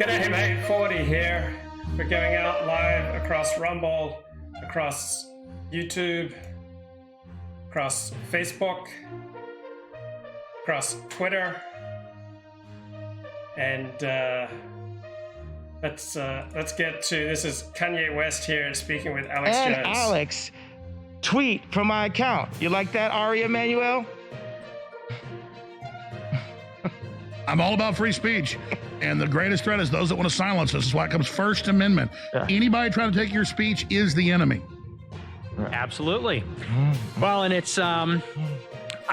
G'day mate, 40 here. We're going out live across Rumble, across YouTube, across Facebook, across Twitter, and let's get to, this is Kanye West here speaking with Alex and Jones. Alex, tweet from my account. You like that, Ari Emanuel? I'm all about free speech. And the greatest threat is those that want to silence us. This is why it comes First Amendment. Yeah. Anybody trying to take your speech is the enemy. Absolutely. Well, and it's, I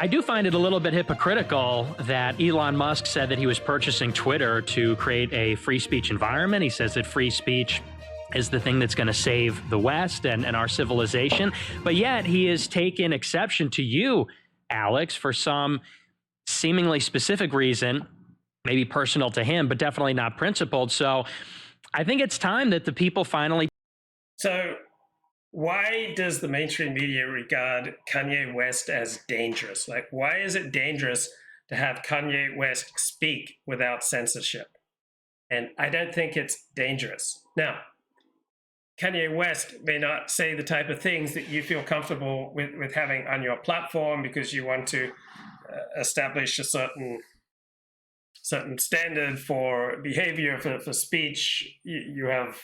do find it a little bit hypocritical that Elon Musk said that he was purchasing Twitter to create a free speech environment. He says that free speech is the thing that's going to save the West and our civilization. But yet he has taken exception to you, Alex, for some seemingly specific reason, maybe personal to him, but definitely not principled. So I think it's time that the people finally. So why does the mainstream media regard Kanye West as dangerous? Like, why is it dangerous to have Kanye West speak without censorship? And I don't think it's dangerous. Now, Kanye West may not say the type of things that you feel comfortable with having on your platform because you want to establish a certain standard for behavior, for speech. You have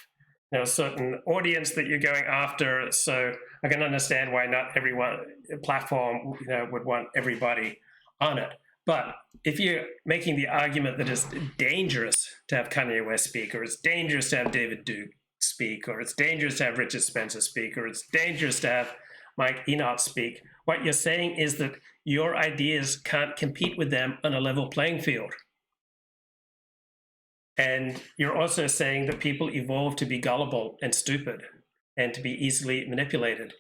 a certain audience that you're going after. So I can understand why not everyone platform would want everybody on it. But if you're making the argument that it's dangerous to have Kanye West speak, or it's dangerous to have David Duke speak, or it's dangerous to have Richard Spencer speak, or it's dangerous to have Mike Enoch speak, what you're saying is that your ideas can't compete with them on a level playing field. And you're also saying that people evolve to be gullible and stupid and to be easily manipulated.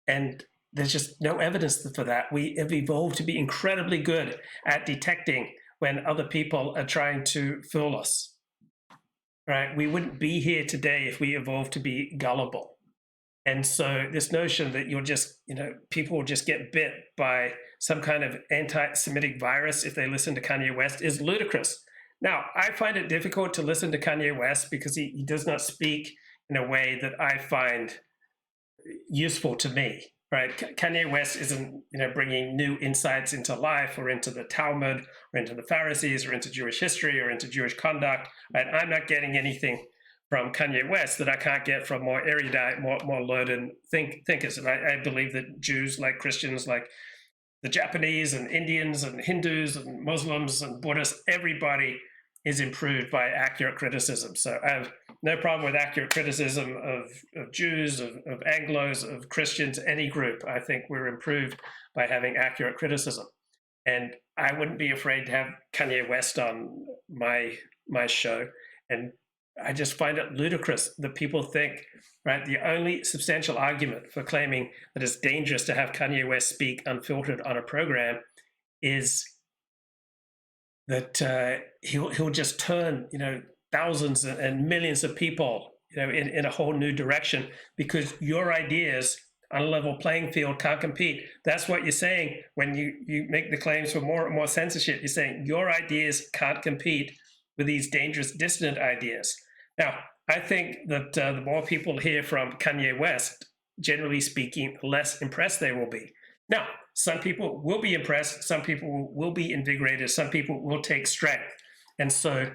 And there's just no evidence for that. We have evolved to be incredibly good at detecting when other people are trying to fool us, right? We wouldn't be here today if we evolved to be gullible. And so this notion that you'll just, people will just get bit by some kind of anti-Semitic virus if they listen to Kanye West is ludicrous. Now, I find it difficult to listen to Kanye West because he does not speak in a way that I find useful to me, right? Kanye West isn't, bringing new insights into life or into the Talmud or into the Pharisees or into Jewish history or into Jewish conduct, right? I'm not getting anything from Kanye West that I can't get from more erudite, more learned thinkers. And I believe that Jews, like Christians, like the Japanese and Indians and Hindus and Muslims and Buddhists, everybody is improved by accurate criticism. So I have no problem with accurate criticism of Jews, of Anglos, of Christians, any group. I think we're improved by having accurate criticism. And I wouldn't be afraid to have Kanye West on my show. And I just find it ludicrous that people think, right, the only substantial argument for claiming that it's dangerous to have Kanye West speak unfiltered on a program is that he'll just turn, thousands and millions of people, in a whole new direction because your ideas on a level playing field can't compete. That's what you're saying when you make the claims for more and more censorship. You're saying your ideas can't compete with these dangerous dissident ideas. Now, I think that the more people hear from Kanye West, generally speaking, less impressed they will be. Now, some people will be impressed, some people will be invigorated, some people will take strength. And so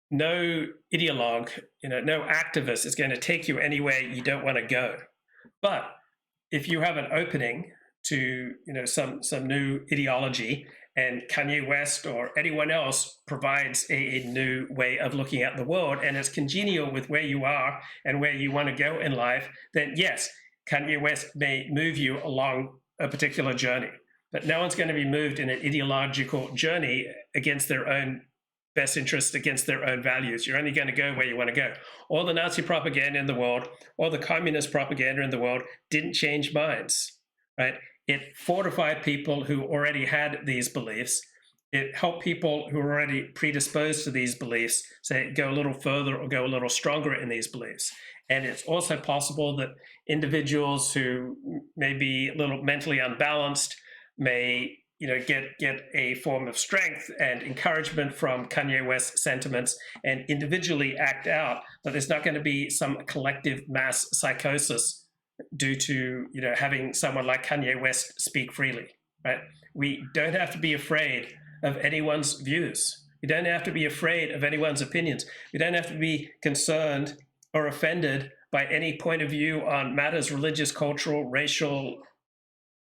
no ideologue, no activist is going to take you anywhere you don't want to go. But if you have an opening to, some new ideology, and Kanye West or anyone else provides a new way of looking at the world and it's congenial with where you are and where you want to go in life, then yes, Kanye West may move you along a particular journey. But no one's going to be moved in an ideological journey against their own best interest, against their own values. You're only going to go where you want to go. All the Nazi propaganda in the world, all the communist propaganda in the world didn't change minds, right? It fortified people who already had these beliefs. It helped people who were already predisposed to these beliefs, say, go a little further or go a little stronger in these beliefs. And it's also possible that individuals who may be a little mentally unbalanced may get a form of strength and encouragement from Kanye West sentiments and individually act out, but there's not going to be some collective mass psychosis due to having someone like Kanye West speak freely, right? We don't have to be afraid of anyone's views. We don't have to be afraid of anyone's opinions. We don't have to be concerned or offended by any point of view on matters religious, cultural, racial,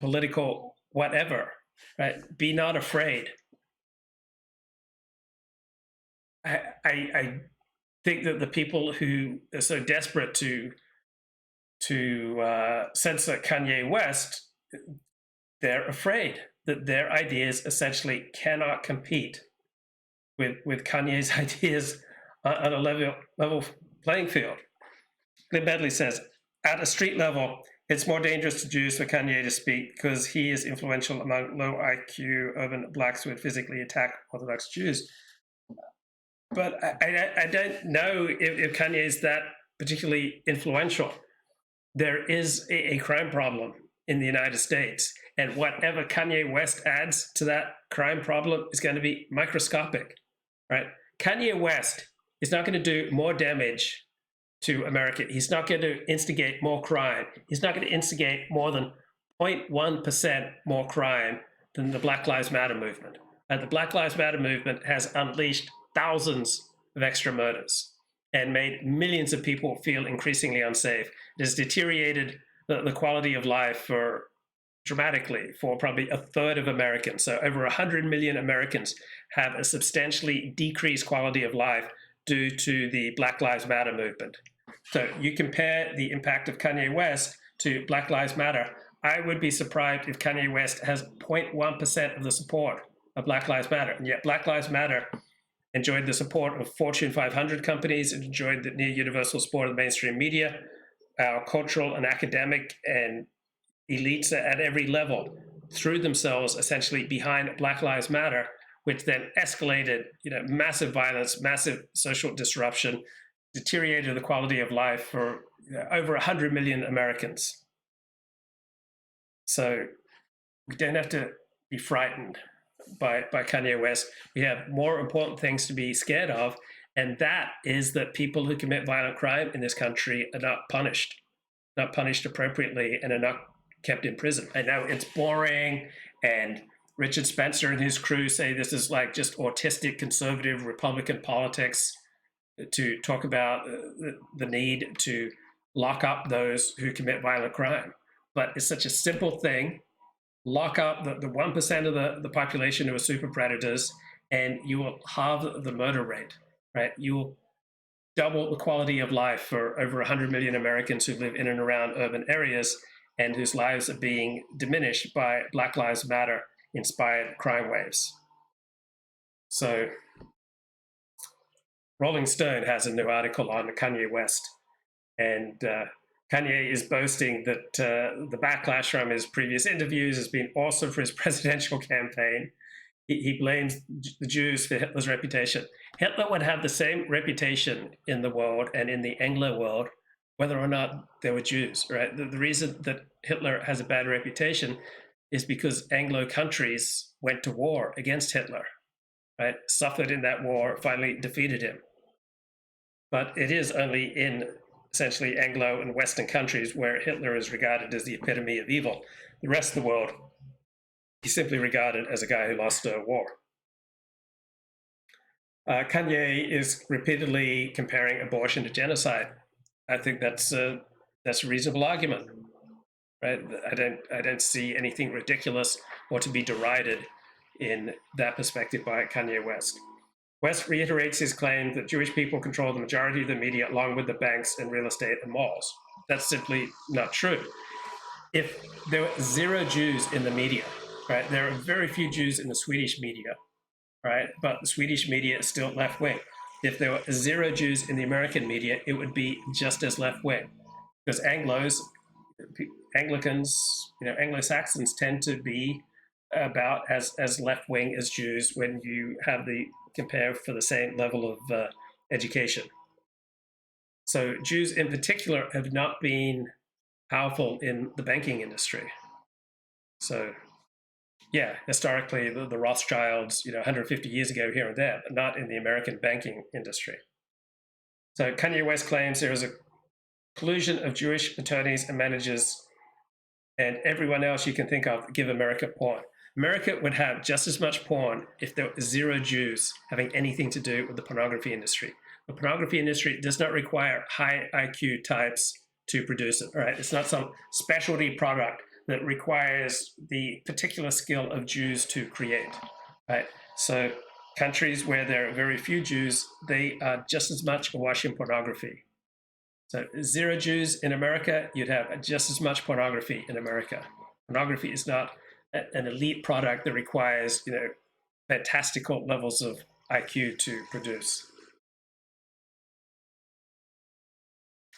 political, whatever. Right? Be not afraid. I think that the people who are so desperate to censor Kanye West, they're afraid that their ideas essentially cannot compete with Kanye's ideas on a level playing field. Glenn Bedley says, at a street level, it's more dangerous to Jews for Kanye to speak because he is influential among low IQ urban blacks who would physically attack Orthodox Jews. But I don't know if Kanye is that particularly influential. There is a crime problem in the United States, and whatever Kanye West adds to that crime problem is going to be microscopic, right? Kanye West is not going to do more damage to America. He's not going to instigate more crime. He's not going to instigate more than 0.1% more crime than the Black Lives Matter movement. And the Black Lives Matter movement has unleashed thousands of extra murders and made millions of people feel increasingly unsafe. It has deteriorated the quality of life dramatically for probably a third of Americans. So over 100 million Americans have a substantially decreased quality of life due to the Black Lives Matter movement. So you compare the impact of Kanye West to Black Lives Matter, I would be surprised if Kanye West has 0.1% of the support of Black Lives Matter. And yet Black Lives Matter enjoyed the support of Fortune 500 companies, it enjoyed the near universal support of the mainstream media, our cultural and academic and elites at every level threw themselves essentially behind Black Lives Matter, which then escalated, massive violence, massive social disruption, deteriorated the quality of life for over 100 million Americans. So we don't have to be frightened by Kanye West. We have more important things to be scared of, and that is that people who commit violent crime in this country are not punished appropriately, and are not kept in prison. I know it's boring, and Richard Spencer and his crew say this is like just autistic conservative Republican politics to talk about the need to lock up those who commit violent crime. But it's such a simple thing. Lock up the 1% of the population who are super predators, and you will halve the murder rate, right? You will double the quality of life for over 100 million Americans who live in and around urban areas and whose lives are being diminished by Black Lives Matter inspired crime waves. So Rolling Stone has a new article on Kanye West, and Kanye is boasting that the backlash from his previous interviews has been awesome for his presidential campaign. He blames the Jews for Hitler's reputation. Hitler would have the same reputation in the world and in the Anglo world, whether or not there were Jews, right? The reason that Hitler has a bad reputation is because Anglo countries went to war against Hitler, right? Suffered in that war, finally defeated him. But it is only in essentially Anglo and Western countries where Hitler is regarded as the epitome of evil. The rest of the world, he's simply regarded as a guy who lost a war. Kanye is repeatedly comparing abortion to genocide. I think that's a reasonable argument, right? I don't see anything ridiculous or to be derided in that perspective by Kanye West. West reiterates his claim that Jewish people control the majority of the media along with the banks and real estate and malls. That's simply not true. If there were zero Jews in the media, right? There are very few Jews in the Swedish media, right? But the Swedish media is still left-wing. If there were zero Jews in the American media, it would be just as left-wing. Because Anglicans, Anglo-Saxons tend to be about as left-wing as Jews when you have the compare for the same level of education. So Jews in particular have not been powerful in the banking industry. So yeah, historically, the Rothschilds, 150 years ago here and there, but not in the American banking industry. So Kanye West claims there is a collusion of Jewish attorneys and managers and everyone else you can think of give America porn. America would have just as much porn if there were zero Jews having anything to do with the pornography industry. The pornography industry does not require high IQ types to produce it. All right, it's not some specialty product that requires the particular skill of Jews to create. Right, so countries where there are very few Jews, they are just as much awash in pornography. So zero Jews in America, you'd have just as much pornography in America. Pornography is not an elite product that requires, fantastical levels of IQ to produce.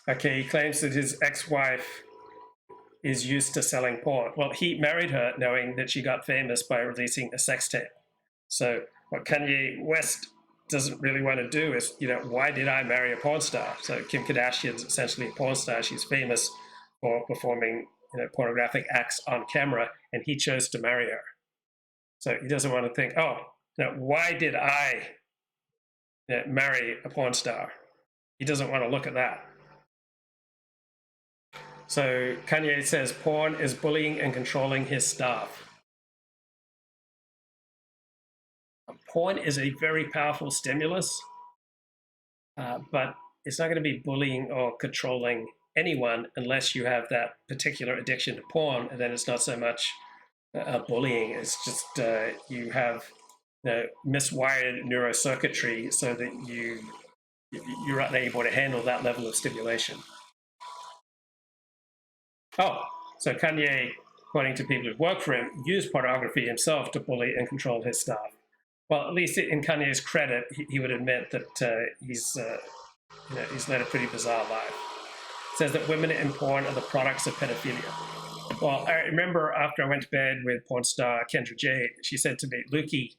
Okay, he claims that his ex-wife is used to selling porn. Well, he married her knowing that she got famous by releasing a sex tape. So what Kanye West doesn't really want to do is, why did I marry a porn star? So Kim Kardashian's essentially a porn star. She's famous for performing pornographic acts on camera, and he chose to marry her. So he doesn't want to think, why did I marry a porn star? He doesn't want to look at that. So Kanye says porn is bullying and controlling his staff. Porn is a very powerful stimulus, but it's not going to be bullying or controlling anyone unless you have that particular addiction to porn, and then it's not so much bullying. It's just you have miswired neurocircuitry so that you're unable to handle that level of stimulation. Oh, so Kanye, according to people who work for him, used pornography himself to bully and control his staff. Well, at least in Kanye's credit, he would admit that he's led a pretty bizarre life. It says that women in porn are the products of pedophilia. Well, I remember after I went to bed with porn star Kendra Jade, she said to me, Lukey,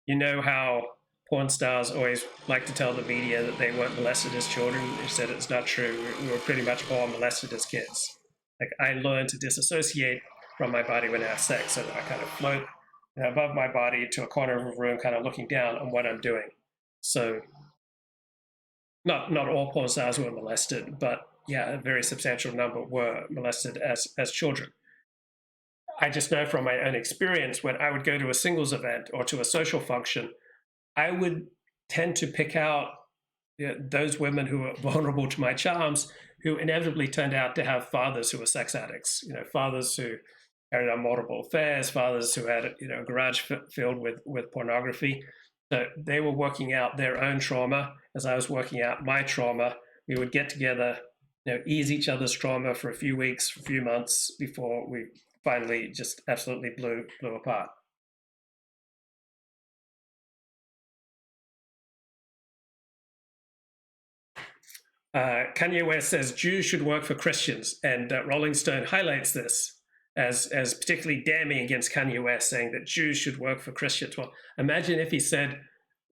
you know how porn stars always like to tell the media that they weren't molested as children? She said it's not true. We were pretty much all molested as kids. Like, I learned to disassociate from my body when I have sex, so that I kind of float above my body to a corner of a room, kind of looking down on what I'm doing. So not all porn stars were molested, but yeah, a very substantial number were molested as children. I just know from my own experience, when I would go to a singles event or to a social function, I would tend to pick out those women who were vulnerable to my charms, who inevitably turned out to have fathers who were sex addicts, fathers who carried on multiple affairs, fathers who had a garage filled with pornography. So they were working out their own trauma as I was working out my trauma. We would get together, ease each other's trauma for a few weeks, a few months before we finally just absolutely blew apart. Kanye West says Jews should work for Christians, and Rolling Stone highlights this as particularly damning against Kanye West, saying that Jews should work for Christians. Well, imagine if he said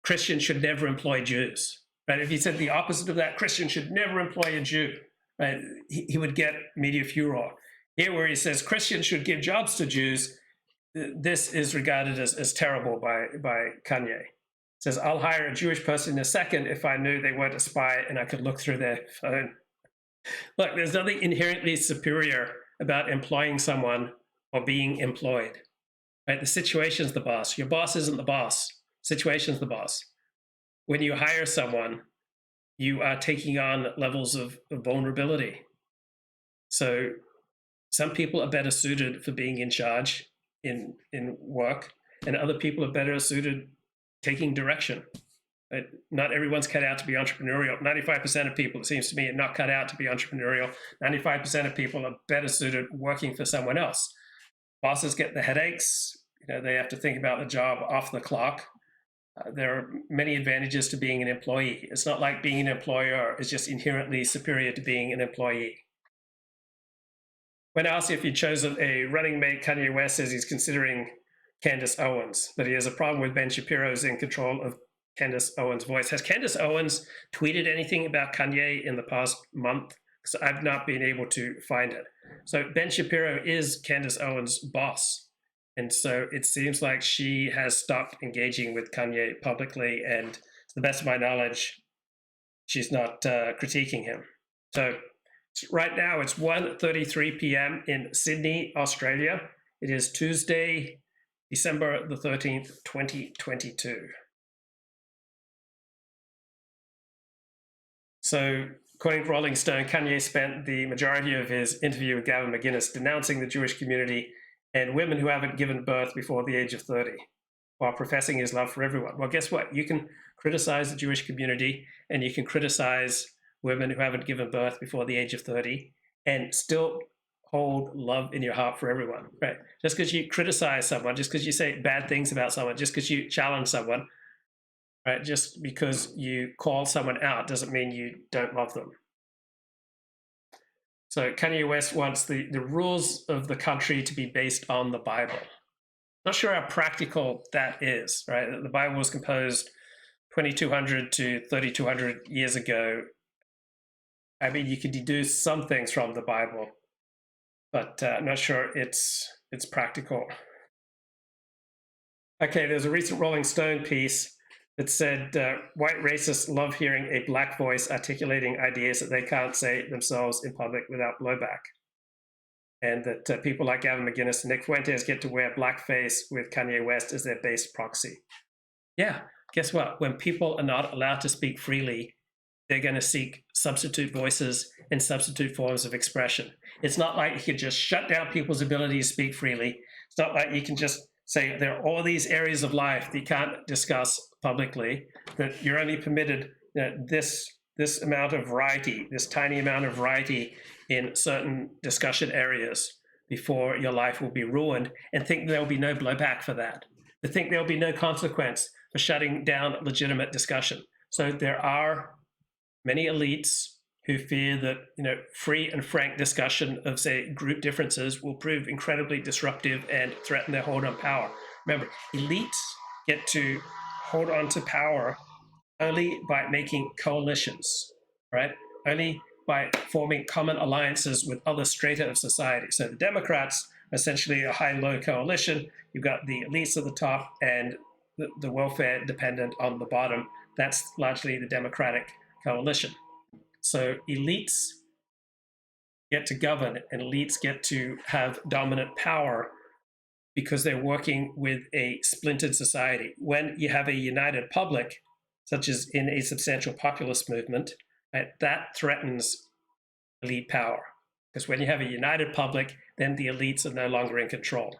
Christians should never employ Jews, right? If he said the opposite of that, Christians should never employ a Jew, right? He would get media furor. Here, where he says Christians should give jobs to Jews, this is regarded as terrible by Kanye. Says, I'll hire a Jewish person in a second if I knew they weren't a spy and I could look through their phone. Look, there's nothing inherently superior about employing someone or being employed. Right? The situation's the boss. Your boss isn't the boss. Situation's the boss. When you hire someone, you are taking on levels of vulnerability. So some people are better suited for being in charge in work, and other people are better suited taking direction. Right? Not everyone's cut out to be entrepreneurial. 95% of people, it seems to me, are not cut out to be entrepreneurial. 95% of people are better suited working for someone else. Bosses get the headaches. They have to think about the job off the clock. There are many advantages to being an employee. It's not like being an employer is just inherently superior to being an employee. When asked if he chose a running mate, Kanye West says he's considering Candace Owens, but he has a problem with Ben Shapiro's in control of Candace Owens' voice. Has Candace Owens tweeted anything about Kanye in the past month? Because I've not been able to find it. So Ben Shapiro is Candace Owens' boss. And so it seems like she has stopped engaging with Kanye publicly, and to the best of my knowledge, she's not critiquing him. So right now it's 1:33 p.m. in Sydney, Australia. It is Tuesday, December the 13th, 2022. So, according to Rolling Stone, Kanye spent the majority of his interview with Gavin McInnes denouncing the Jewish community and women who haven't given birth before the age of 30, while professing his love for everyone. Well, guess what? You can criticize the Jewish community and you can criticize women who haven't given birth before the age of 30 and still hold love in your heart for everyone, right? Just because you criticize someone, just because you say bad things about someone, just because you challenge someone, right? Just because you call someone out doesn't mean you don't love them. So Kanye West wants the rules of the country to be based on the Bible. Not sure how practical that is, right? The Bible was composed 2,200 to 3,200 years ago. I mean, you could deduce some things from the Bible, but I'm not sure it's practical. Okay, there's a recent Rolling Stone piece that said white racists love hearing a black voice articulating ideas that they can't say themselves in public without blowback. And that people like Gavin McInnes and Nick Fuentes get to wear blackface with Kanye West as their base proxy. Yeah, guess what? When people are not allowed to speak freely, they're going to seek substitute voices and substitute forms of expression. It's not like you can just shut down people's ability to speak freely. It's not like you can just say there are all these areas of life that you can't discuss publicly, that you're only permitted this amount of variety, this tiny amount of variety in certain discussion areas before your life will be ruined, and think there'll be no blowback for that. They think there'll be no consequence for shutting down legitimate discussion. So there are many elites who fear that free and frank discussion of, say, group differences will prove incredibly disruptive and threaten their hold on power. Remember, elites get to hold on to power only by making coalitions, right? Only by forming common alliances with other strata of society. So the Democrats are essentially a high-low coalition. You've got the elites at the top and the welfare dependent on the bottom. That's largely the Democratic coalition. So elites get to govern and elites get to have dominant power because they're working with a splintered society. When you have a united public, such as in a substantial populist movement, right, that threatens elite power. Because when you have a united public, then the elites are no longer in control.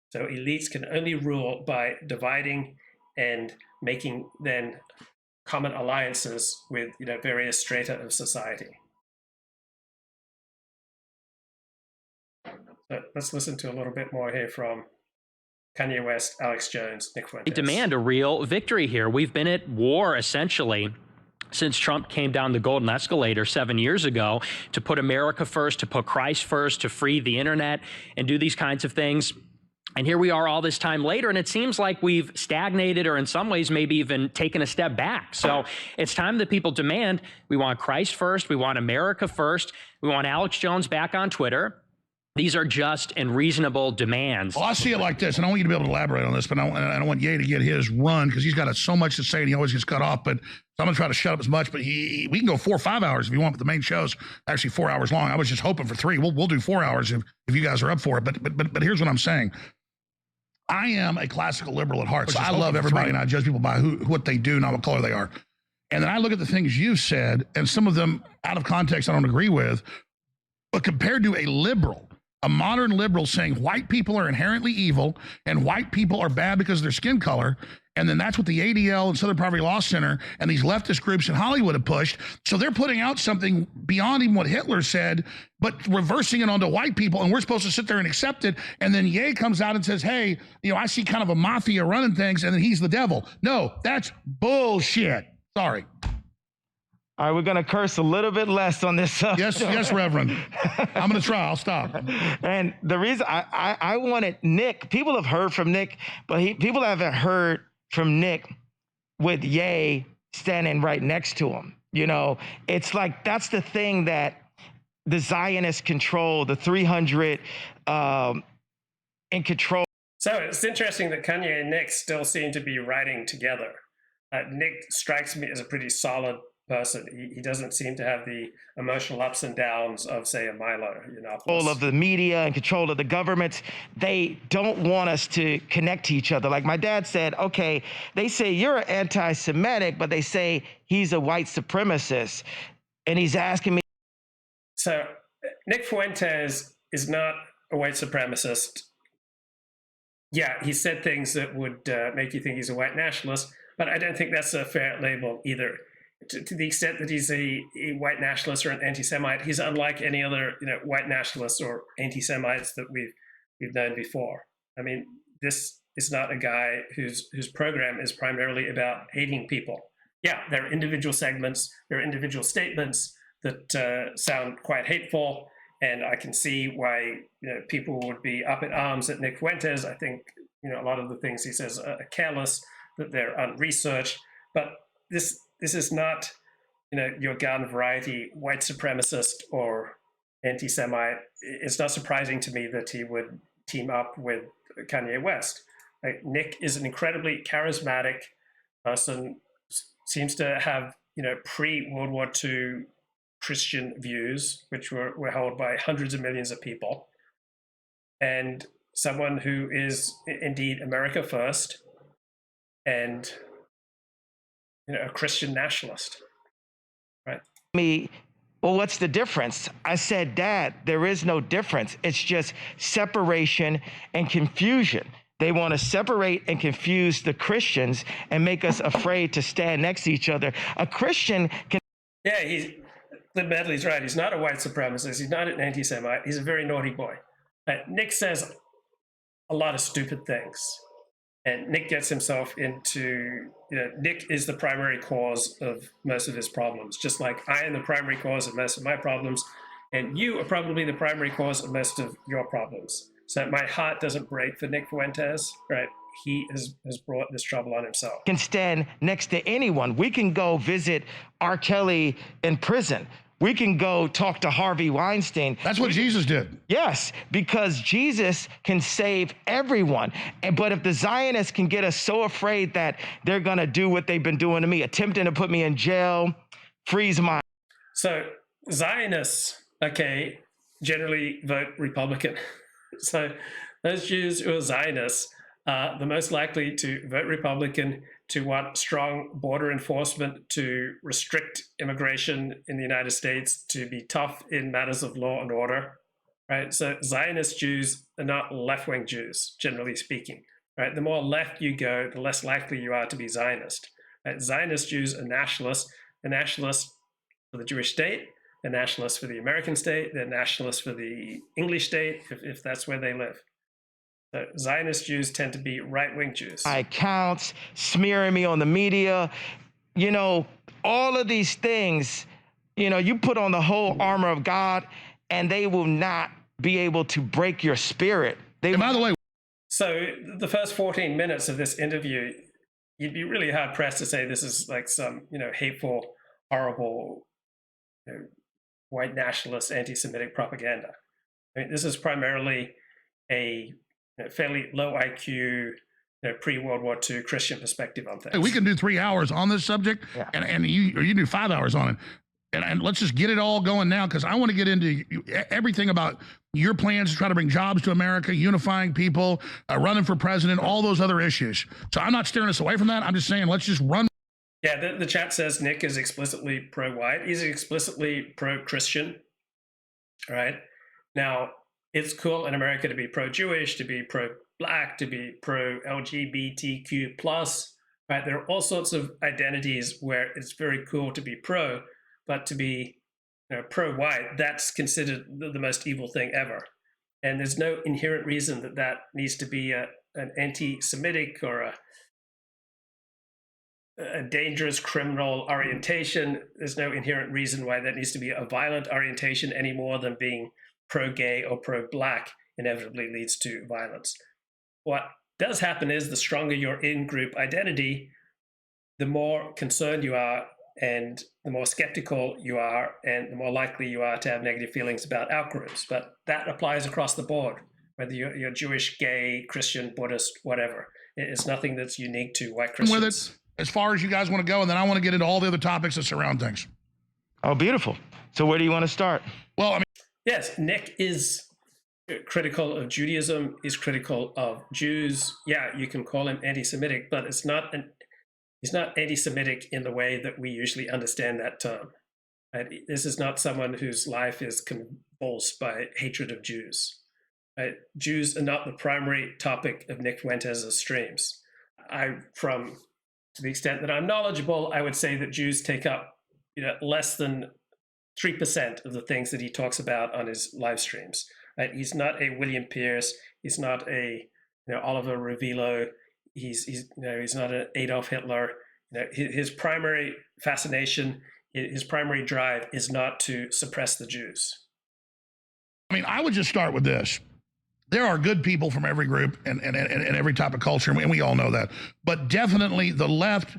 So elites can only rule by dividing and making then common alliances with various strata of society. So let's listen to a little bit more here from Kanye West, Alex Jones, Nick Fuentes. They demand a real victory here. We've been at war essentially since Trump came down the golden escalator 7 years ago to put America first, to put Christ first, to free the internet and do these kinds of things. And here we are all this time later, and it seems like we've stagnated or in some ways maybe even taken a step back. So it's time that people demand, we want Christ first, we want America first, we want Alex Jones back on Twitter. These are just and reasonable demands. Well, I see it like this, and I want you to be able to elaborate on this, but I don't want Ye to get his run because he's got so much to say and he always gets cut off. But so I'm going to try to shut up as much, but we can go 4 or 5 hours if you want, but the main show's actually 4 hours long. I was just hoping for 3. We'll do 4 hours if you guys are up for it. But here's what I'm saying. I am a classical liberal at heart, so I love everybody and I judge people by what they do, not what color they are. And then I look at the things you've said, and some of them out of context I don't agree with, but compared to a liberal, a modern liberal saying white people are inherently evil and white people are bad because of their skin color, and then that's what the ADL and Southern Poverty Law Center and these leftist groups in Hollywood have pushed. So they're putting out something beyond even what Hitler said, but reversing it onto white people, and we're supposed to sit there and accept it. And then Ye comes out and says, hey, I see kind of a mafia running things, and then he's the devil. No, that's bullshit. Sorry. All right, we're going to curse a little bit less on this. Yes, Reverend. I'm going to try. I'll stop. And the reason I wanted Nick, people have heard from Nick, but people haven't heard from Nick with Ye standing right next to him. It's like that's the thing that the Zionists control, the 300 in control. So it's interesting that Kanye and Nick still seem to be writing together. Nick strikes me as a pretty solid person. He doesn't seem to have the emotional ups and downs of, say, a Milo Yiannopoulos. Control of the media and control of the governments. They don't want us to connect to each other. Like my dad said, okay, they say you're anti-Semitic, but they say he's a white supremacist. And he's asking me. So Nick Fuentes is not a white supremacist. Yeah, he said things that would make you think he's a white nationalist, but I don't think that's a fair label either. To the extent that he's a white nationalist or an anti-Semite, he's unlike any other white nationalists or anti-Semites that we've known before. I mean, this is not a guy whose program is primarily about hating people. Yeah, there are individual segments, there are individual statements that sound quite hateful, and I can see why people would be up in arms at Nick Fuentes. I think a lot of the things he says are careless, that they're unresearched. But this is not your garden variety white supremacist or anti-Semite. It's not surprising to me that he would team up with Kanye West. Nick is an incredibly charismatic person, seems to have pre-World War II Christian views, which were held by hundreds of millions of people, and someone who is indeed America first and a Christian nationalist, right? Well, what's the difference? I said, Dad, there is no difference. It's just separation and confusion. They want to separate and confuse the Christians and make us afraid to stand next to each other. A Christian can. Yeah, Clint Medley's right. He's not a white supremacist. He's not an anti-Semite. He's a very naughty boy. Nick says a lot of stupid things. And Nick gets himself into, Nick is the primary cause of most of his problems, just like I am the primary cause of most of my problems. And you are probably the primary cause of most of your problems. So my heart doesn't break for Nick Fuentes, right? He has brought this trouble on himself. Can stand next to anyone. We can go visit R. Kelly in prison. We can go talk to Harvey Weinstein. That's what Jesus did. Yes, because Jesus can save everyone. But if the Zionists can get us so afraid that they're going to do what they've been doing to me, attempting to put me in jail, freeze my. So Zionists, okay, generally vote Republican. So those Jews who are Zionists are the most likely to vote Republican, to want strong border enforcement, to restrict immigration in the United States, to be tough in matters of law and order, right? So Zionist Jews are not left-wing Jews, generally speaking, right? The more left you go, the less likely you are to be Zionist. Right? Zionist Jews are nationalists. They're nationalists for the Jewish state, they're nationalists for the American state, they're nationalists for the English state, if that's where they live. Zionist Jews tend to be right-wing Jews. Accounts, smearing me on the media, all of these things, you put on the whole armor of God and they will not be able to break your spirit. And by the way, so the first 14 minutes of this interview, you'd be really hard pressed to say this is like some, hateful, horrible, white nationalist, anti-Semitic propaganda. I mean, this is primarily a fairly low IQ, pre-World War II Christian perspective on things. we can do 3 hours on this subject, Yeah. and you do 5 hours on it. And let's just get it all going now, because I want to get into everything about your plans to try to bring jobs to America, unifying people, running for president, all those other issues. So I'm not steering us away from that. I'm just saying, let's just run. Yeah, the chat says Nick is explicitly pro-white. He's explicitly pro-Christian, all right? Now, it's cool in America to be pro-Jewish, to be pro-Black, to be pro-LGBTQ+, right? There are all sorts of identities where it's very cool to be pro, but to be pro-white, that's considered the most evil thing ever. And there's no inherent reason that needs to be an anti-Semitic or a dangerous criminal orientation. There's no inherent reason why that needs to be a violent orientation any more than being pro-gay or pro-Black inevitably leads to violence. What does happen is the stronger your in-group identity, the more concerned you are and the more skeptical you are and the more likely you are to have negative feelings about outgroups. But that applies across the board, whether you're Jewish, gay, Christian, Buddhist, whatever. It's nothing that's unique to white With Christians. it as far as you guys want to go, and then I want to get into all the other topics that surround things. Oh, beautiful. So where do you want to start? Well, I mean, Yes, Nick is critical of Judaism, is critical of Jews. Yeah, you can call him anti-Semitic, but he's not anti-Semitic in the way that we usually understand that term. Right? This is not someone whose life is convulsed by hatred of Jews. Right? Jews are not the primary topic of Nick Fuentes' streams. To the extent that I'm knowledgeable, I would say that Jews take up less than 3% of the things that he talks about on his live streams. Right? He's not a William Pierce. He's not a Oliver Revillo. He's not an Adolf Hitler. His primary fascination, his primary drive is not to suppress the Jews. I mean, I would just start with this. There are good people from every group and every type of culture, and we all know that. But definitely the left,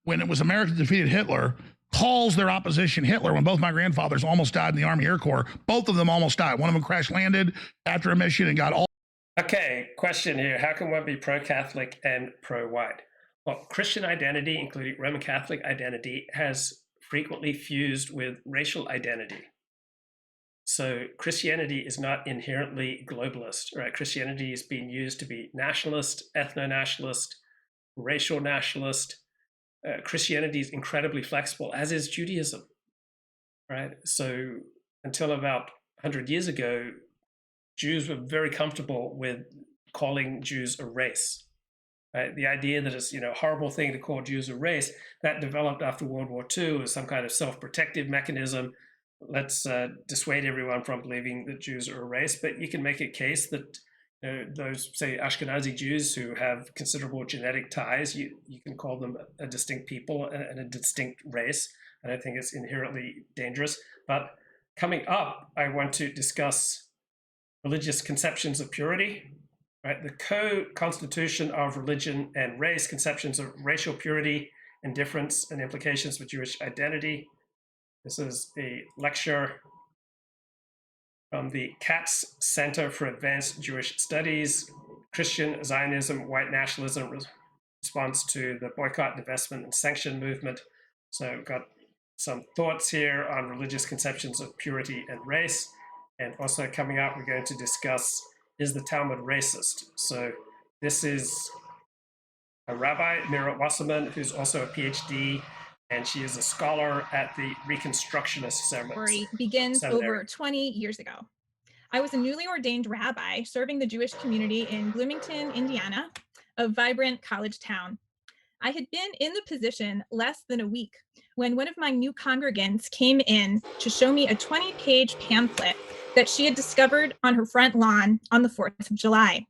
when it was America defeated Hitler, calls their opposition Hitler. When both my grandfathers almost died in the Army Air Corps, both of them almost died. One of them crash landed after a mission and got all. Okay, question here. How can one be pro-Catholic and pro-white? Well, Christian identity, including Roman Catholic identity, has frequently fused with racial identity. So Christianity is not inherently globalist, right? Christianity is being used to be nationalist, ethno-nationalist, racial nationalist. Christianity is incredibly flexible, as is Judaism, right? So until about 100 years ago, Jews were very comfortable with calling Jews a race. Right? The idea that it's a horrible thing to call Jews a race, that developed after World War II as some kind of self-protective mechanism. Let's dissuade everyone from believing that Jews are a race. But you can make a case that those, say, Ashkenazi Jews who have considerable genetic ties, you can call them a distinct people and a distinct race. And I think it's inherently dangerous. But coming up, I want to discuss religious conceptions of purity, right? The co-constitution of religion and race, conceptions of racial purity and difference and implications for Jewish identity. This is a lecture from the Katz Center for Advanced Jewish Studies, Christian Zionism, White Nationalism, response to the boycott, divestment, and sanction movement. So I've got some thoughts here on religious conceptions of purity and race. And also coming up, we're going to discuss, is the Talmud racist? So this is a Rabbi, Mira Wasserman, who's also a PhD, and she is a scholar at the Reconstructionist Seminary. Begins over 20 years ago. I was a newly ordained rabbi serving the Jewish community in Bloomington, Indiana, a vibrant college town. I had been in the position less than a week when one of my new congregants came in to show me a 20-page pamphlet that she had discovered on her front lawn on the 4th of July.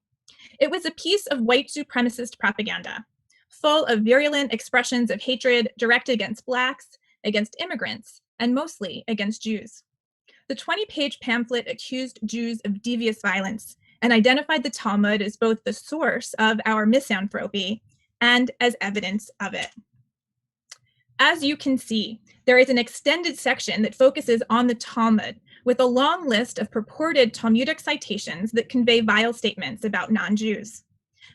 It was a piece of white supremacist propaganda, full of virulent expressions of hatred directed against Blacks, against immigrants, and mostly against Jews. The 20-page pamphlet accused Jews of devious violence and identified the Talmud as both the source of our misanthropy and as evidence of it. As you can see, there is an extended section that focuses on the Talmud with a long list of purported Talmudic citations that convey vile statements about non-Jews.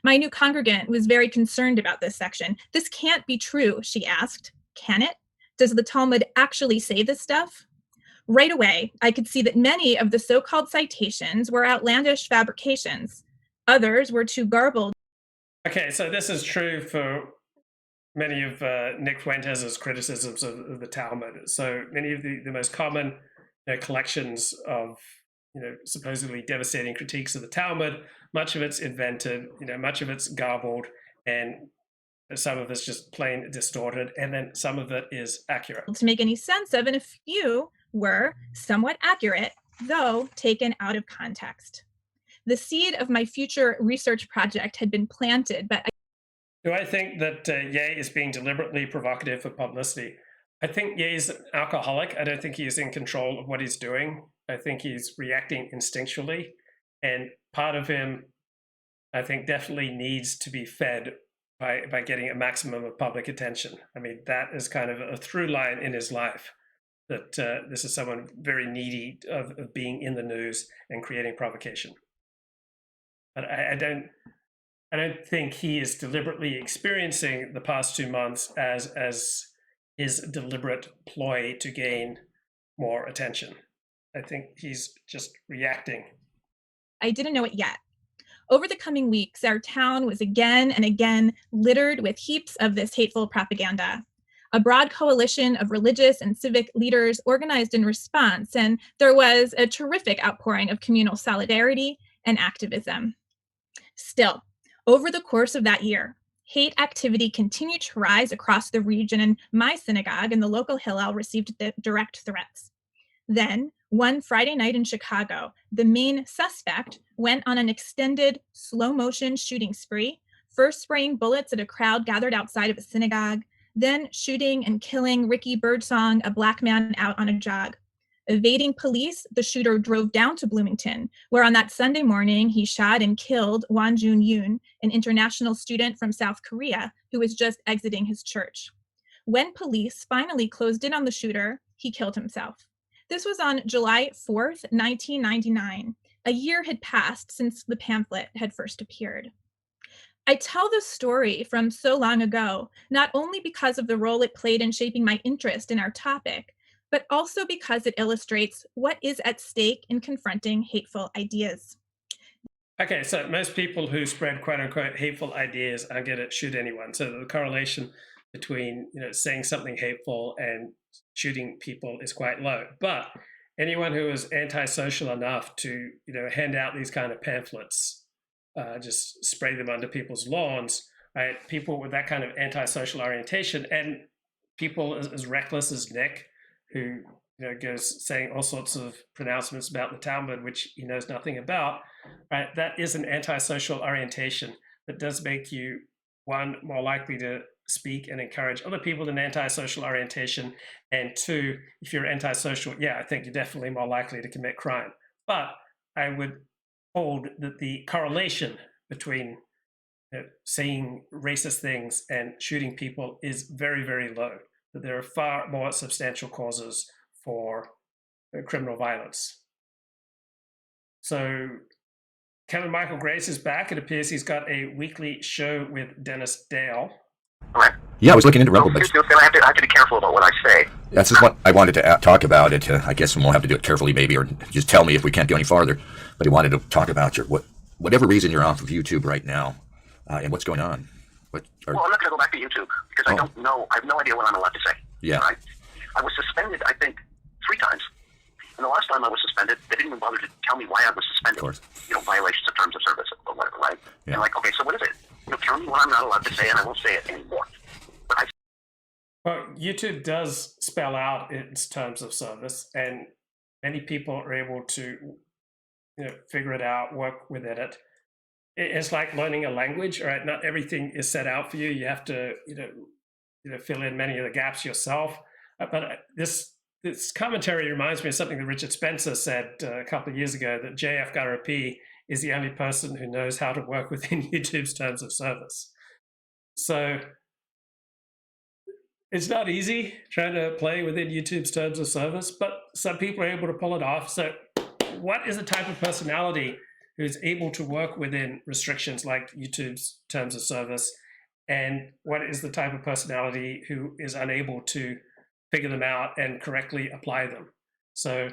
My new congregant was very concerned about this section. This can't be true, she asked. Can it? Does the Talmud actually say this stuff? Right away, I could see that many of the so-called citations were outlandish fabrications. Others were too garbled. Okay, so this is true for many of Nick Fuentes' criticisms of the Talmud. So many of the most common collections of supposedly devastating critiques of the Talmud, much of it's invented, much of it's garbled, and some of it's just plain distorted, and then some of it is accurate. To make any sense of, and a few were somewhat accurate, though taken out of context. The seed of my future research project had been planted, but do I think that Ye is being deliberately provocative for publicity? I think Ye is an alcoholic. I don't think he is in control of what he's doing. I think he's reacting instinctually. And part of him, I think, definitely needs to be fed by getting a maximum of public attention. I mean, that is kind of a through line in his life, that this is someone very needy of being in the news and creating provocation. But I don't think he is deliberately experiencing the past 2 months as his deliberate ploy to gain more attention. I think he's just reacting. I didn't know it yet. Over the coming weeks, our town was again and again littered with heaps of this hateful propaganda. A broad coalition of religious and civic leaders organized in response, and there was a terrific outpouring of communal solidarity and activism. Still, over the course of that year, hate activity continued to rise across the region, and my synagogue and the local Hillel received direct threats. Then, one Friday night in Chicago, the main suspect went on an extended, slow-motion shooting spree, first spraying bullets at a crowd gathered outside of a synagogue, then shooting and killing Ricky Birdsong, a Black man out on a jog. Evading police, the shooter drove down to Bloomington, where on that Sunday morning he shot and killed Won Jun Yoon, an international student from South Korea who was just exiting his church. When police finally closed in on the shooter, he killed himself. This was on July 4th, 1999. A year had passed since the pamphlet had first appeared. I tell this story from so long ago, not only because of the role it played in shaping my interest in our topic, but also because it illustrates what is at stake in confronting hateful ideas. Okay, so most people who spread quote unquote hateful ideas aren't going to shoot anyone. So the correlation between saying something hateful and shooting people is quite low. But anyone who is antisocial enough to hand out these kind of pamphlets, just spray them under people's lawns, right? People with that kind of antisocial orientation, and people as reckless as Nick, who goes saying all sorts of pronouncements about the Talmud, which he knows nothing about, right? That is an antisocial orientation that does make you, one, more likely to speak and encourage other people with an antisocial orientation, and two, if you're antisocial, I think you're definitely more likely to commit crime. But I would hold that the correlation between saying racist things and shooting people is very, very low. That there are far more substantial causes for criminal violence. So Kevin Michael Grace is back. It appears he's got a weekly show with Dennis Dale. Right. Yeah, I was looking into Rebel, but I have to be careful about what I say. that's just what I wanted to talk about. It. I guess we won't have to do it carefully, maybe, or just tell me if we can't go any farther. But I wanted to talk about whatever reason you're off of YouTube right now, and what's going on. Well, I'm not going to go back to YouTube because I don't know. I have no idea what I'm allowed to say. Yeah. Right? I was suspended, I think, 3 times. And the last time I was suspended, they didn't even bother to tell me why I was suspended. Of course. Violations of terms of service or whatever, right? Yeah. And okay, so what is it? Tell me what I'm not allowed to say, and I won't say it anymore. Well, YouTube does spell out its terms of service, and many people are able to, figure it out, work within it. It's like learning a language, right? Not everything is set out for you. You have to, fill in many of the gaps yourself. But this commentary reminds me of something that Richard Spencer said a couple of years ago, that JF Garapi is the only person who knows how to work within YouTube's terms of service. So it's not easy trying to play within YouTube's terms of service, but some people are able to pull it off. So what is the type of personality who's able to work within restrictions like YouTube's terms of service? And what is the type of personality who is unable to figure them out and correctly apply them? So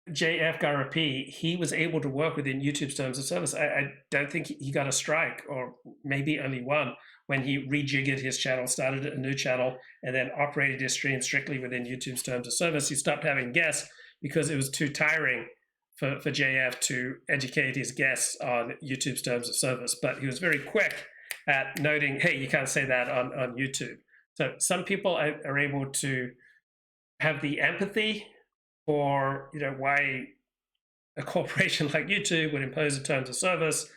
JF Garapi, he was able to work within YouTube's terms of service. I don't think he got a strike, or maybe only one, when he rejiggered his channel, started a new channel, and then operated his stream strictly within YouTube's terms of service. He stopped having guests because it was too tiring for JF to educate his guests on YouTube's terms of service. But he was very quick at noting, hey, you can't say that on YouTube. So some people are able to have the empathy for why a corporation like YouTube would impose the terms of service,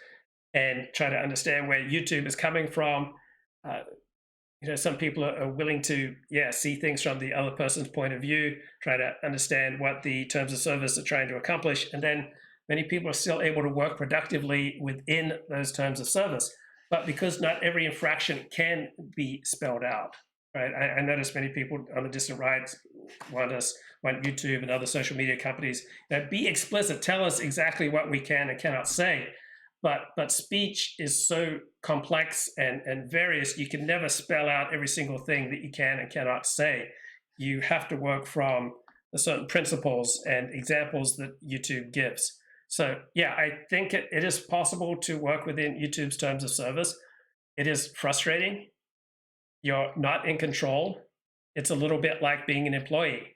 and try to understand where YouTube is coming from. Some people are willing to see things from the other person's point of view, try to understand what the terms of service are trying to accomplish, and then many people are still able to work productively within those terms of service. But because not every infraction can be spelled out, right? I notice many people on the distant right want YouTube and other social media companies that be explicit, tell us exactly what we can and cannot say. But speech is so complex and various, you can never spell out every single thing that you can and cannot say. You have to work from the certain principles and examples that YouTube gives. So yeah, I think it is possible to work within YouTube's terms of service. It is frustrating. You're not in control. It's a little bit like being an employee.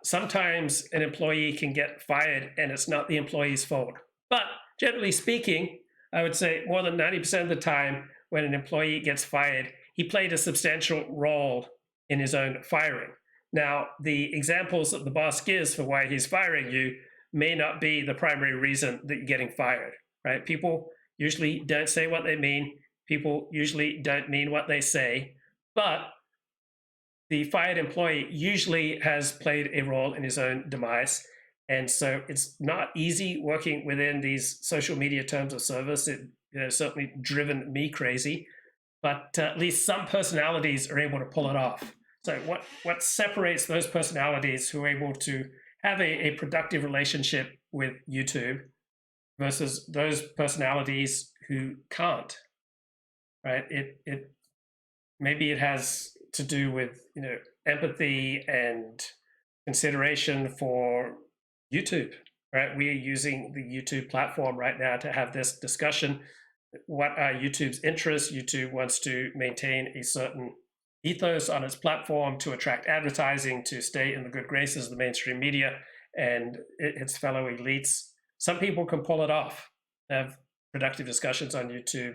Sometimes an employee can get fired and it's not the employee's fault. But generally speaking, I would say more than 90% of the time when an employee gets fired, he played a substantial role in his own firing. Now, the examples that the boss gives for why he's firing you may not be the primary reason that you're getting fired, right? People usually don't say what they mean. People usually don't mean what they say, but the fired employee usually has played a role in his own demise. And so it's not easy working within these social media terms of service. It certainly driven me crazy, but at least some personalities are able to pull it off. So what separates those personalities who are able to have a productive relationship with YouTube versus those personalities who can't, right? It maybe it has to do with empathy and consideration for YouTube, right? We are using the YouTube platform right now to have this discussion. What are YouTube's interests? YouTube wants to maintain a certain ethos on its platform to attract advertising, to stay in the good graces of the mainstream media and its fellow elites. Some people can pull it off, have productive discussions on YouTube,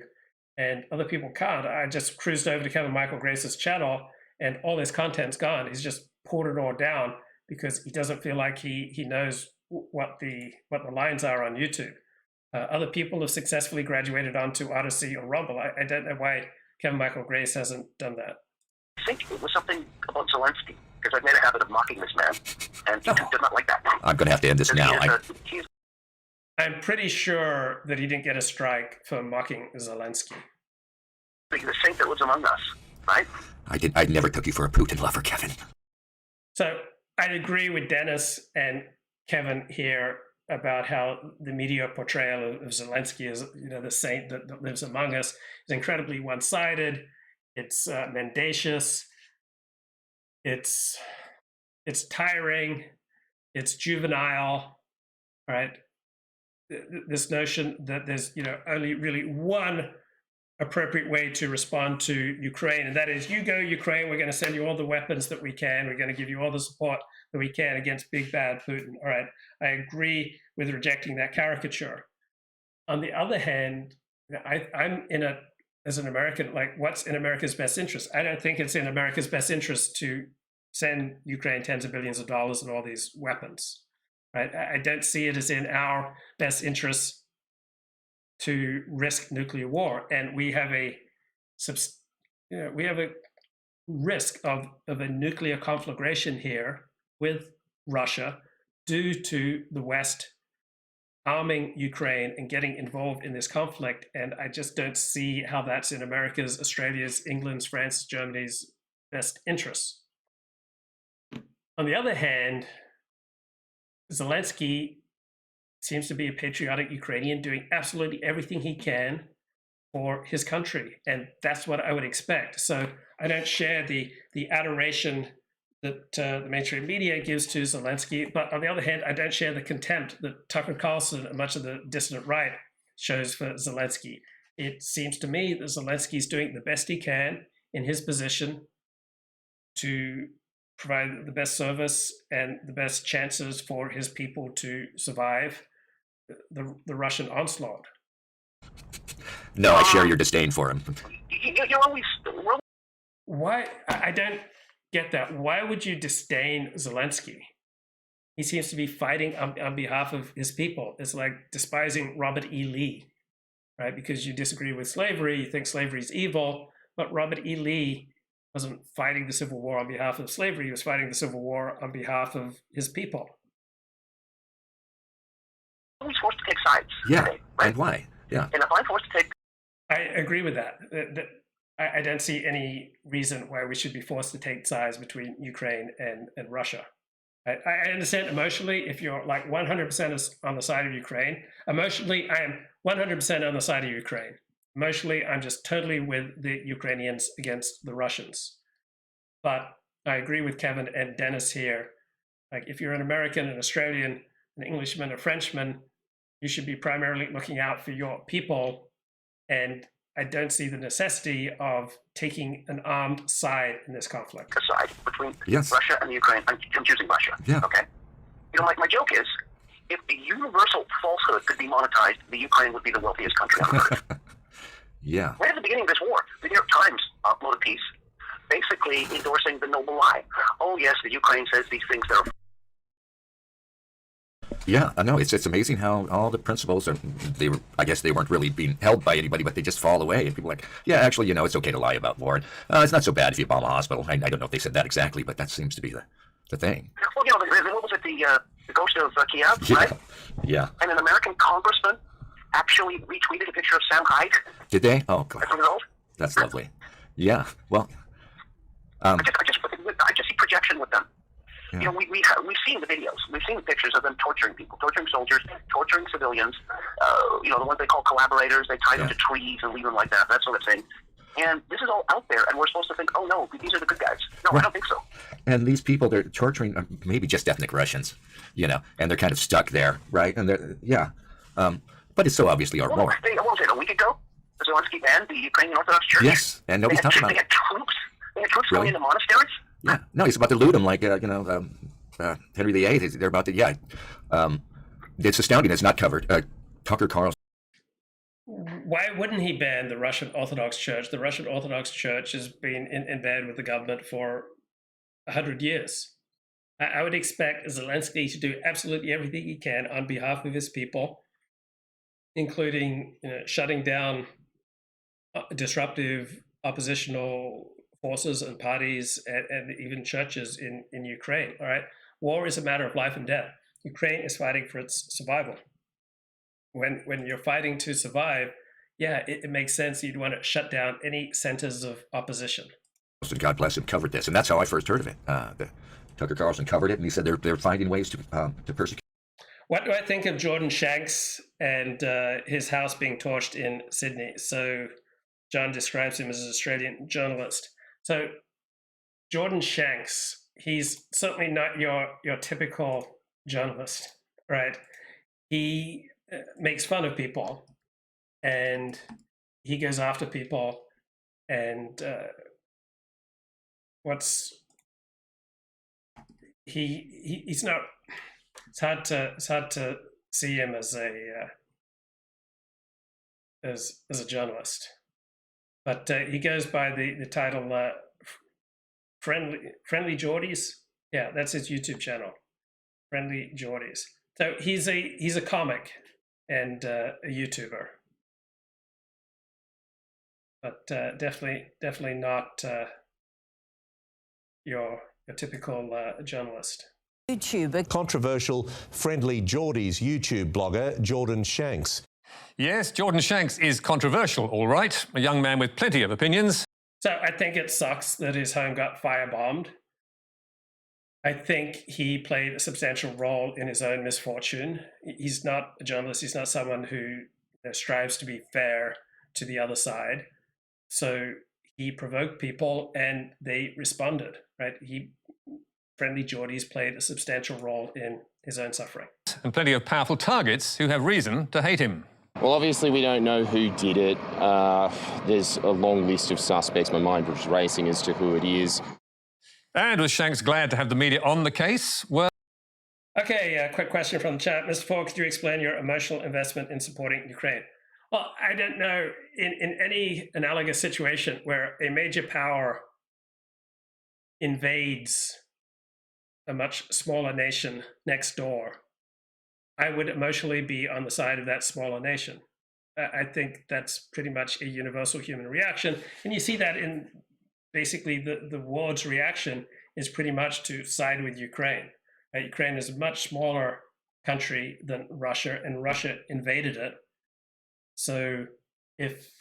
and other people can't. I just cruised over to Kevin Michael Grace's channel and all his content's gone. He's just pulled it all down because he doesn't feel like he knows what the lines are on YouTube. Other people have successfully graduated onto Odyssey or Rumble. I don't know why Kevin Michael Grace hasn't done that. I think it was something about Zelensky, because I've made a habit of mocking this man, and he did not like that. I'm going to have to end this now. I'm pretty sure that he didn't get a strike for mocking Zelensky. The saint that lives among us, right? I never took you for a Putin lover, Kevin. So I agree with Dennis and Kevin here about how the media portrayal of Zelensky as the saint that lives among us is incredibly one-sided. It's mendacious. It's tiring. It's juvenile, right? This notion that there's only really one appropriate way to respond to Ukraine, and that is, you go Ukraine, we're going to send you all the weapons that we can, we're going to give you all the support that we can against big bad Putin. All right, I agree with rejecting that caricature. On the other hand, I'm as an American, like, what's in America's best interest? I don't think it's in America's best interest to send Ukraine tens of billions of dollars and all these weapons, right? I don't see it as in our best interest to risk nuclear war, and we have a risk of a nuclear conflagration here with Russia due to the West arming Ukraine and getting involved in this conflict. And I just don't see how that's in America's, Australia's, England's, France's, Germany's best interests. On the other hand, Zelensky seems to be a patriotic Ukrainian doing absolutely everything he can for his country. And that's what I would expect. So I don't share the adoration that the mainstream media gives to Zelensky. But on the other hand, I don't share the contempt that Tucker Carlson and much of the dissident right shows for Zelensky. It seems to me that Zelensky is doing the best he can in his position to provide the best service and the best chances for his people to survive the Russian onslaught. No, I share your disdain for him. You're always... Why? I don't get that. Why would you disdain Zelensky? He seems to be fighting on behalf of his people. It's like despising Robert E. Lee, right? Because you disagree with slavery, you think slavery is evil, but Robert E. Lee wasn't fighting the Civil War on behalf of slavery. He was fighting the Civil War on behalf of his people. I'm forced to take sides. Yeah, today, right? and why? Yeah. And if I'm forced to take... I agree with that. I don't see any reason why we should be forced to take sides between Ukraine and Russia. I understand emotionally if you're like 100% on the side of Ukraine. Emotionally, I am 100% on the side of Ukraine. Emotionally, I'm just totally with the Ukrainians against the Russians. But I agree with Kevin and Dennis here. Like, if you're an American, an Australian, an Englishman, a Frenchman, you should be primarily looking out for your people. And I don't see the necessity of taking an armed side in this conflict. A side between Russia and Ukraine. I'm choosing Russia. Yeah. Okay. You know, my joke is, if the universal falsehood could be monetized, the Ukraine would be the wealthiest country on earth. Yeah. Right at the beginning of this war, the New York Times uploaded a piece basically endorsing the noble lie. Oh, yes, the Ukraine says these things that are... Yeah, I know. It's amazing how all the principles are. I guess they weren't really being held by anybody, but they just fall away. And people are like, yeah, actually, you know, it's okay to lie about war. It's not so bad if you bomb a hospital. I don't know if they said that exactly, but that seems to be the thing. Well, you know, what was it, the ghost of Kiev, Yeah. right? Yeah. And an American congressman actually retweeted a picture of Sam Hyde. Did they? Oh, God. As a result. That's lovely. Yeah. Well, I just see projection with them. Yeah. You know, we've seen the videos, we've seen the pictures of them torturing people, torturing soldiers, torturing civilians. You know, the ones they call collaborators. They tie them to trees and leave them like that sort of thing. And this is all out there, and we're supposed to think, oh no, these are the good guys. No, I don't think so. And these people, they're torturing maybe just ethnic Russians, you know, and they're kind of stuck there, right? And they're, but it's so obviously our war. What was it, a week ago? Zelensky banned the Ukrainian Orthodox Church? Yes, and nobody's talking about it. They had troops going into monasteries? Yeah, no, he's about to loot them like, Henry VIII. They're about to, it's astounding. It's not covered. Tucker Carlson. Why wouldn't he ban the Russian Orthodox Church? The Russian Orthodox Church has been in bed with the government for 100 years. I would expect Zelensky to do absolutely everything he can on behalf of his people, including shutting down disruptive oppositional forces and parties and even churches in Ukraine. All right, war is a matter of life and death. Ukraine is fighting for its survival. When you're fighting to survive, it makes sense you'd want to shut down any centers of opposition. God bless him, covered this, and that's how I first heard of it. Tucker Carlson covered it, and he said they're finding ways to persecute. What do I think of Jordan Shanks and his house being torched in Sydney? So John describes him as an Australian journalist. So Jordan Shanks, he's certainly not your typical journalist, right? He makes fun of people, and he goes after people, and he's not. It's hard to see him as a journalist, but he goes by the title Friendly Geordies. Yeah, that's his YouTube channel, Friendly Geordies. So he's a comic and a YouTuber, but definitely not your typical journalist. YouTuber. Controversial Friendly Geordies YouTube blogger Jordan Shanks. Yes, Jordan Shanks is controversial, all right. A young man with plenty of opinions. So I think it sucks that his home got firebombed. I think he played a substantial role in his own misfortune. He's not a journalist. He's not someone who strives to be fair to the other side. So he provoked people and they responded, right? Friendly Geordies played a substantial role in his own suffering. And plenty of powerful targets who have reason to hate him. Well, obviously we don't know who did it. There's a long list of suspects. My mind was racing as to who it is. And was Shanks glad to have the media on the case? Well, okay, quick question from the chat. Mr. Paul, could you explain your emotional investment in supporting Ukraine? Well, I don't know, in any analogous situation where a major power invades a much smaller nation next door, I would emotionally be on the side of that smaller nation. I think that's pretty much a universal human reaction. And you see that in basically the world's reaction is pretty much to side with Ukraine. Ukraine is a much smaller country than Russia, and Russia invaded it. So if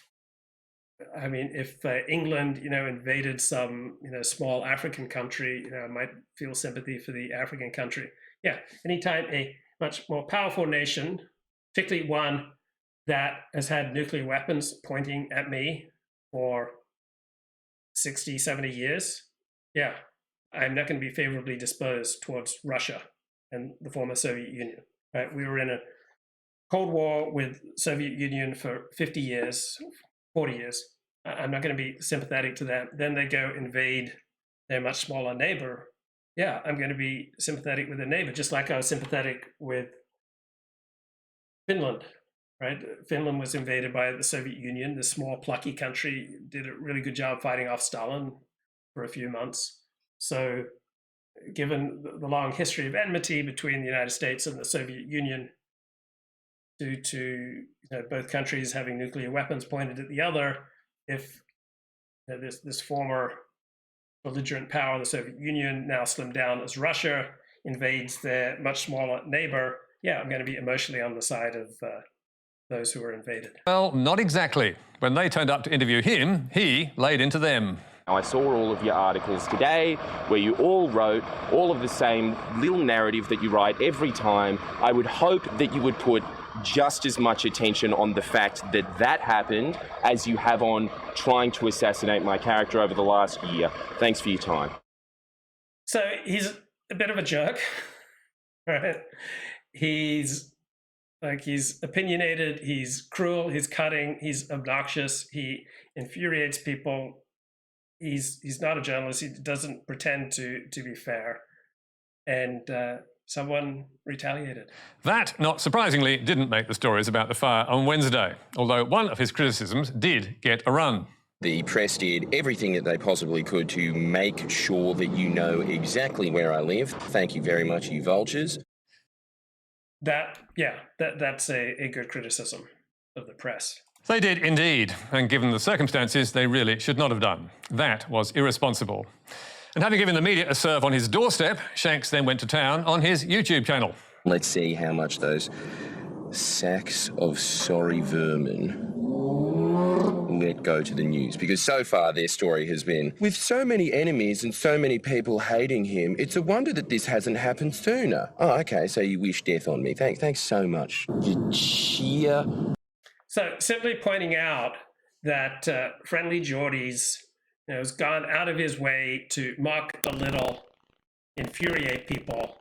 I mean, if England, invaded some, small African country, I might feel sympathy for the African country. Yeah, anytime a much more powerful nation, particularly one that has had nuclear weapons pointing at me for 60, 70 years, yeah, I'm not going to be favorably disposed towards Russia and the former Soviet Union. Right? We were in a Cold War with Soviet Union for 50 years, 40 years. I'm not going to be sympathetic to them. Then they go invade their much smaller neighbor. Yeah, I'm going to be sympathetic with their neighbor, just like I was sympathetic with Finland, right? Finland was invaded by the Soviet Union. The small, plucky country did a really good job fighting off Stalin for a few months. So given the long history of enmity between the United States and the Soviet Union, due to both countries having nuclear weapons pointed at the other, if this former belligerent power, the Soviet Union, now slimmed down as Russia, invades their much smaller neighbor, yeah, I'm going to be emotionally on the side of those who were invaded. Well, not exactly. When they turned up to interview him, he laid into them. I saw all of your articles today where you all wrote all of the same little narrative that you write every time. I would hope that you would put just as much attention on the fact that that happened as you have on trying to assassinate my character over the last year. Thanks for your time. So he's a bit of a jerk, right? He's opinionated, he's cruel, he's cutting, he's obnoxious, he infuriates people. He's not a journalist. He doesn't pretend to be fair. And someone retaliated. That, not surprisingly, didn't make the stories about the fire on Wednesday, although one of his criticisms did get a run. The press did everything that they possibly could to make sure that you know exactly where I live. Thank you very much, you vultures. That's a good criticism of the press. They did indeed, and given the circumstances, they really should not have done. That was irresponsible. And having given the media a serve on his doorstep, Shanks then went to town on his YouTube channel. Let's see how much those sacks of sorry vermin let go to the news, because so far their story has been, with so many enemies and so many people hating him, it's a wonder that this hasn't happened sooner. Oh, okay, so you wish death on me. Thanks so much. You cheer. So simply pointing out that Friendly Jordy's has gone out of his way to mock, belittle, infuriate people.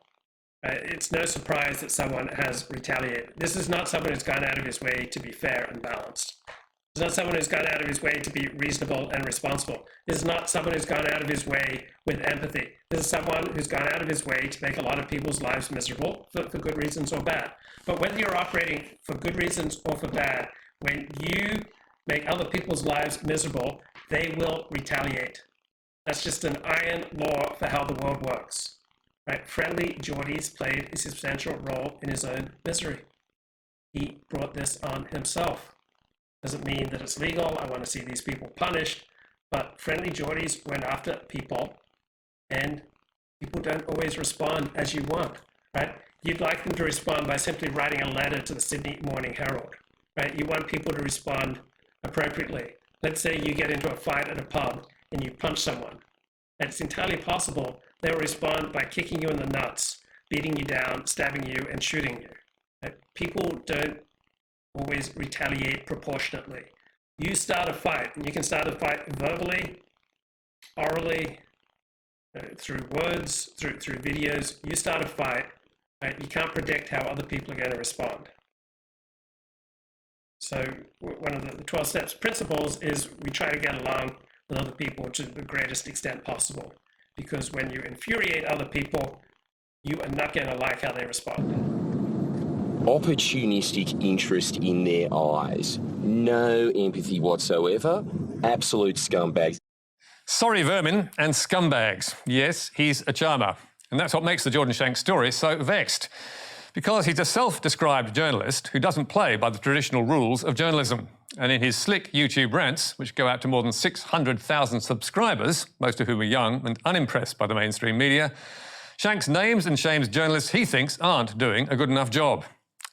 It's no surprise that someone has retaliated. This is not someone who's gone out of his way to be fair and balanced. This is not someone who's gone out of his way to be reasonable and responsible. This is not someone who's gone out of his way with empathy. This is someone who's gone out of his way to make a lot of people's lives miserable for good reasons or bad. But whether you're operating for good reasons or for bad, when you make other people's lives miserable, they will retaliate. That's just an iron law for how the world works. Right? Friendly Jordy's played a substantial role in his own misery. He brought this on himself. Doesn't mean that it's legal. I want to see these people punished. But Friendly Jordy's went after people, and people don't always respond as you want. Right? You'd like them to respond by simply writing a letter to the Sydney Morning Herald. Right? You want people to respond appropriately. Let's say you get into a fight at a pub and you punch someone. And it's entirely possible they'll respond by kicking you in the nuts, beating you down, stabbing you, and shooting you. Right? People don't always retaliate proportionately. You start a fight, and you can start a fight verbally, orally, through words, through videos. You start a fight, right? You can't predict how other people are going to respond. So one of the 12 steps principles is we try to get along with other people to the greatest extent possible. Because when you infuriate other people, you are not going to like how they respond. Opportunistic interest in their eyes. No empathy whatsoever. Absolute scumbags. Sorry vermin and scumbags. Yes, he's a charmer. And that's what makes the Jordan Shanks story so vexed. Because he's a self-described journalist who doesn't play by the traditional rules of journalism. And in his slick YouTube rants, which go out to more than 600,000 subscribers, most of whom are young and unimpressed by the mainstream media, Shanks names and shames journalists he thinks aren't doing a good enough job.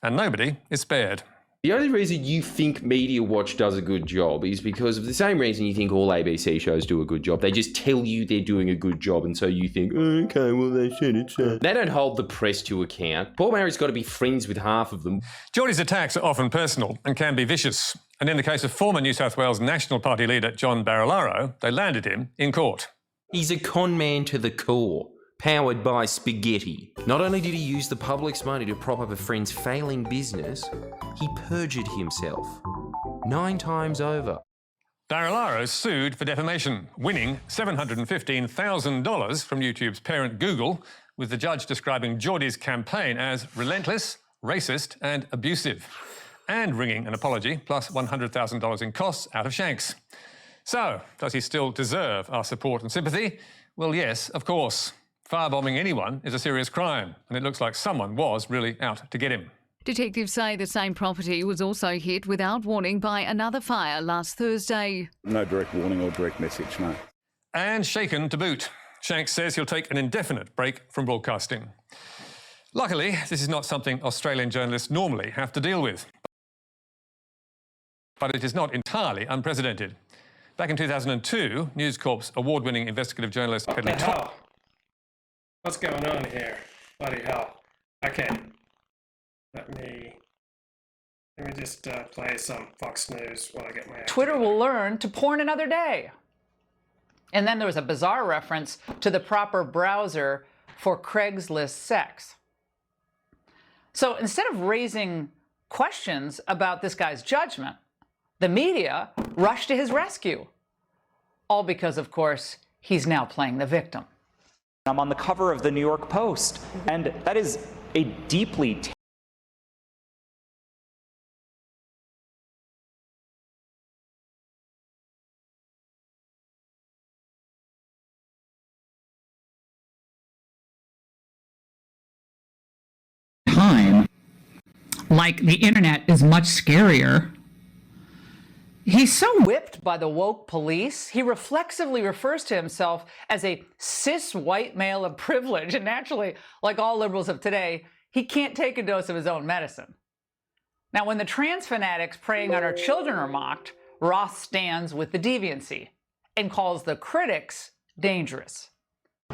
And nobody is spared. The only reason you think Media Watch does a good job is because of the same reason you think all ABC shows do a good job. They just tell you they're doing a good job, and so you think, oh, okay, well, they said it's They don't hold the press to account. Paul Mary's got to be friends with half of them. Geordie's attacks are often personal and can be vicious. And in the case of former New South Wales National Party leader John Barilaro, they landed him in court. He's a con man to the core, powered by spaghetti. Not only did he use the public's money to prop up a friend's failing business, he perjured himself 9 times over. Barilaro sued for defamation, winning $715,000 from YouTube's parent Google, with the judge describing Geordie's campaign as relentless, racist and abusive, and wringing an apology plus $100,000 in costs out of Shanks. So, does he still deserve our support and sympathy? Well, yes, of course. Firebombing anyone is a serious crime, and it looks like someone was really out to get him. Detectives say the same property was also hit without warning by another fire last Thursday. No direct warning or direct message, no. And shaken to boot. Shanks says he'll take an indefinite break from broadcasting. Luckily, this is not something Australian journalists normally have to deal with. But it is not entirely unprecedented. Back in 2002, News Corp's award-winning investigative journalist... What the hell? What's going on here? Bloody hell. Okay. Let me just play some Fox News while I get my... Twitter will learn to porn another day. And then there was a bizarre reference to the proper browser for Craigslist sex. So instead of raising questions about this guy's judgment, the media rushed to his rescue. All because, of course, he's now playing the victim. I'm on the cover of the New York Post, and that is a deeply time, like the internet is much scarier. He's so whipped by the woke police, he reflexively refers to himself as a cis white male of privilege. And naturally, like all liberals of today, he can't take a dose of his own medicine. Now, when the trans fanatics preying on our children are mocked, Roth stands with the deviancy and calls the critics dangerous.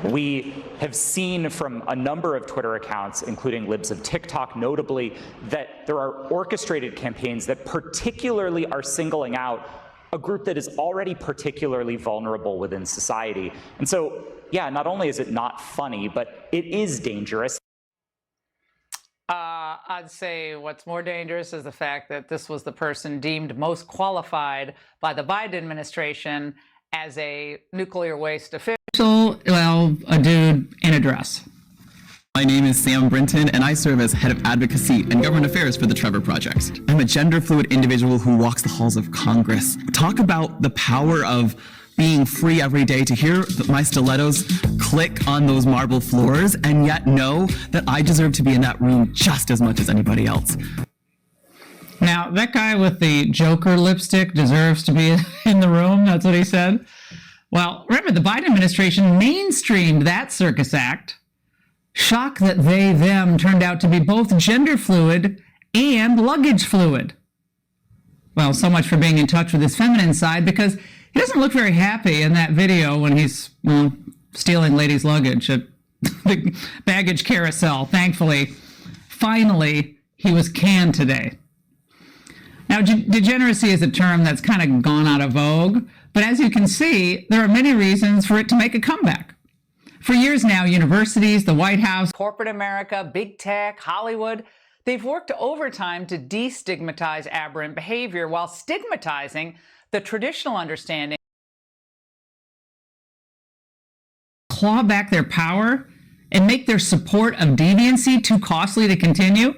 We have seen from a number of Twitter accounts, including libs of TikTok notably, that there are orchestrated campaigns that particularly are singling out a group that is already particularly vulnerable within society. And so, yeah, not only is it not funny, but it is dangerous. I'd say what's more dangerous is the fact that this was the person deemed most qualified by the Biden administration as a nuclear waste official. Well, a dude in a dress. My name is Sam Brinton, and I serve as Head of Advocacy and Government Affairs for the Trevor Project. I'm a gender-fluid individual who walks the halls of Congress. Talk about the power of being free every day to hear my stilettos click on those marble floors and yet know that I deserve to be in that room just as much as anybody else. Now, that guy with the Joker lipstick deserves to be in the room. That's what he said. Well, remember, the Biden administration mainstreamed that circus act. Shock that they, them turned out to be both gender fluid and luggage fluid. Well, so much for being in touch with his feminine side, because he doesn't look very happy in that video when he's, well, stealing ladies' luggage at the baggage carousel. Thankfully, finally, he was canned today. Now, degeneracy is a term that's kind of gone out of vogue, but as you can see, there are many reasons for it to make a comeback. For years now, universities, the White House, corporate America, big tech, Hollywood, they've worked overtime to destigmatize aberrant behavior while stigmatizing the traditional understanding. Claw back their power and make their support of deviancy too costly to continue.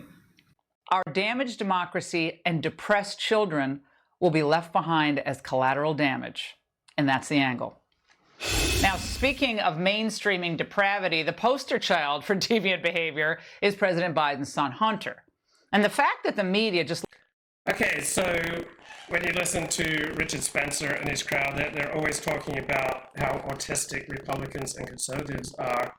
Our damaged democracy and depressed children will be left behind as collateral damage. And that's the angle. Now, speaking of mainstreaming depravity, the poster child for deviant behavior is President Biden's son, Hunter. And the fact that the media just... Okay, so when you listen to Richard Spencer and his crowd, they're always talking about how autistic Republicans and conservatives are.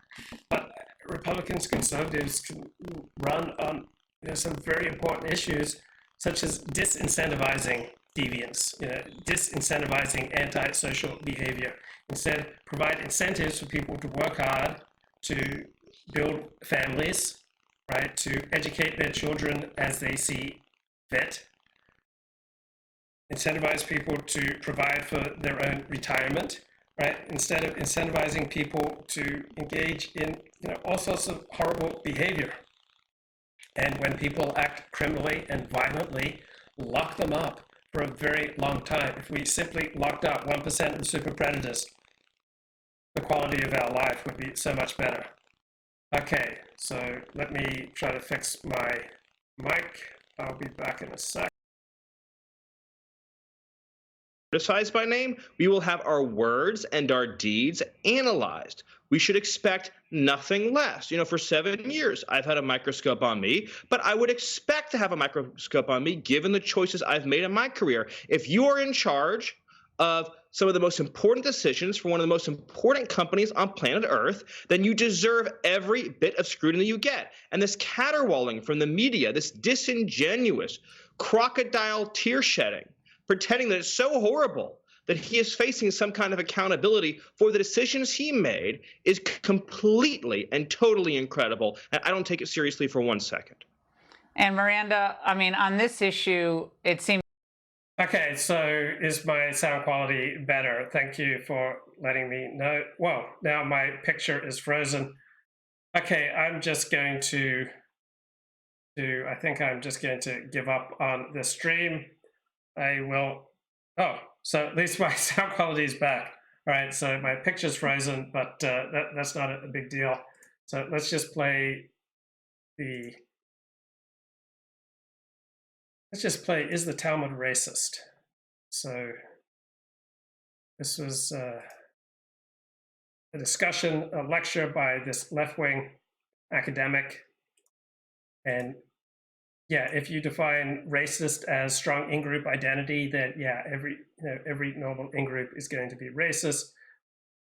But Republicans, conservatives can run on some very important issues such as disincentivizing deviance, disincentivizing antisocial behavior. Instead, provide incentives for people to work hard, to build families, right, to educate their children as they see fit, incentivize people to provide for their own retirement, right, instead of incentivizing people to engage in all sorts of horrible behavior. And when people act criminally and violently, lock them up for a very long time. If we simply locked up 1% of super predators, the quality of our life would be so much better. Okay, so let me try to fix my mic. I'll be back in a sec. Criticized by name, we will have our words and our deeds analyzed. We should expect nothing less. For 7 years, I've had a microscope on me, but I would expect to have a microscope on me given the choices I've made in my career. If you are in charge of some of the most important decisions for one of the most important companies on planet Earth, then you deserve every bit of scrutiny you get. And this caterwauling from the media, this disingenuous crocodile tear shedding, pretending that it's so horrible that he is facing some kind of accountability for the decisions he made, is completely and totally incredible. And I don't take it seriously for 1 second. And Miranda, I mean, on this issue, it seems. Okay, so is my sound quality better? Thank you for letting me know. Well, now my picture is frozen. Okay, I'm just going to I think I'm just going to give up on the stream. I will, so at least my sound quality is back. All right, so my picture's frozen, but that's not a big deal. So let's just play Is the Talmud Racist? So this was a discussion, a lecture by this left-wing academic. And yeah, if you define racist as strong in-group identity, then yeah, every normal in-group is going to be racist.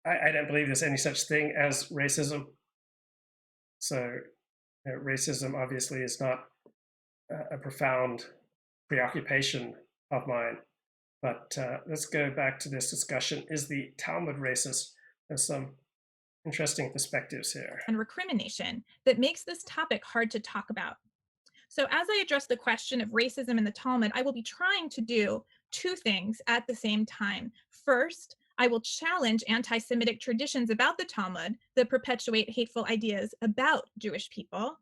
I don't believe there's any such thing as racism. So racism obviously is not a profound preoccupation of mine. But let's go back to this discussion. Is the Talmud racist? There's some interesting perspectives here. And recrimination that makes this topic hard to talk about. So as I address the question of racism in the Talmud, I will be trying to do two things at the same time. First, I will challenge anti-Semitic traditions about the Talmud that perpetuate hateful ideas about Jewish people.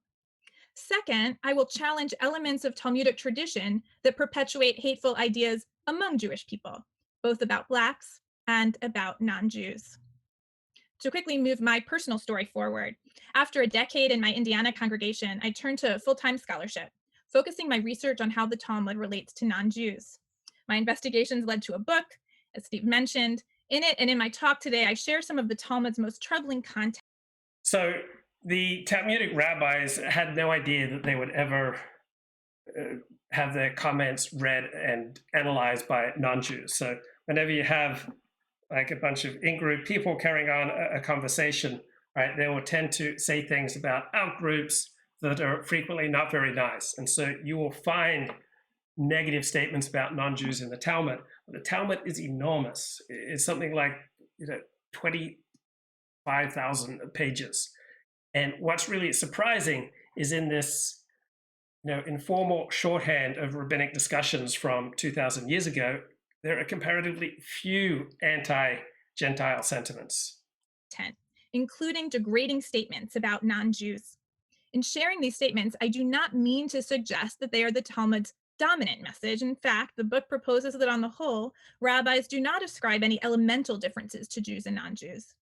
Second, I will challenge elements of Talmudic tradition that perpetuate hateful ideas among Jewish people, both about Blacks and about non-Jews. To quickly move my personal story forward, after a decade in my Indiana congregation, I turned to full-time scholarship, focusing my research on how the Talmud relates to non-Jews. My investigations led to a book, as Steve mentioned. In it and in my talk today, I share some of the Talmud's most troubling content. So the Talmudic rabbis had no idea that they would ever have their comments read and analyzed by non-Jews. So whenever you have like a bunch of in-group people carrying on a conversation, right, they will tend to say things about out-groups that are frequently not very nice. And so you will find negative statements about non-Jews in the Talmud. The Talmud is enormous. It's something like 25,000 pages. And what's really surprising is in this informal shorthand of rabbinic discussions from 2,000 years ago, there are comparatively few anti-Gentile sentiments. Including degrading statements about non-Jews. In sharing these statements, I do not mean to suggest that they are the Talmud's dominant message. In fact, the book proposes that on the whole, rabbis do not ascribe any elemental differences to Jews and non-Jews.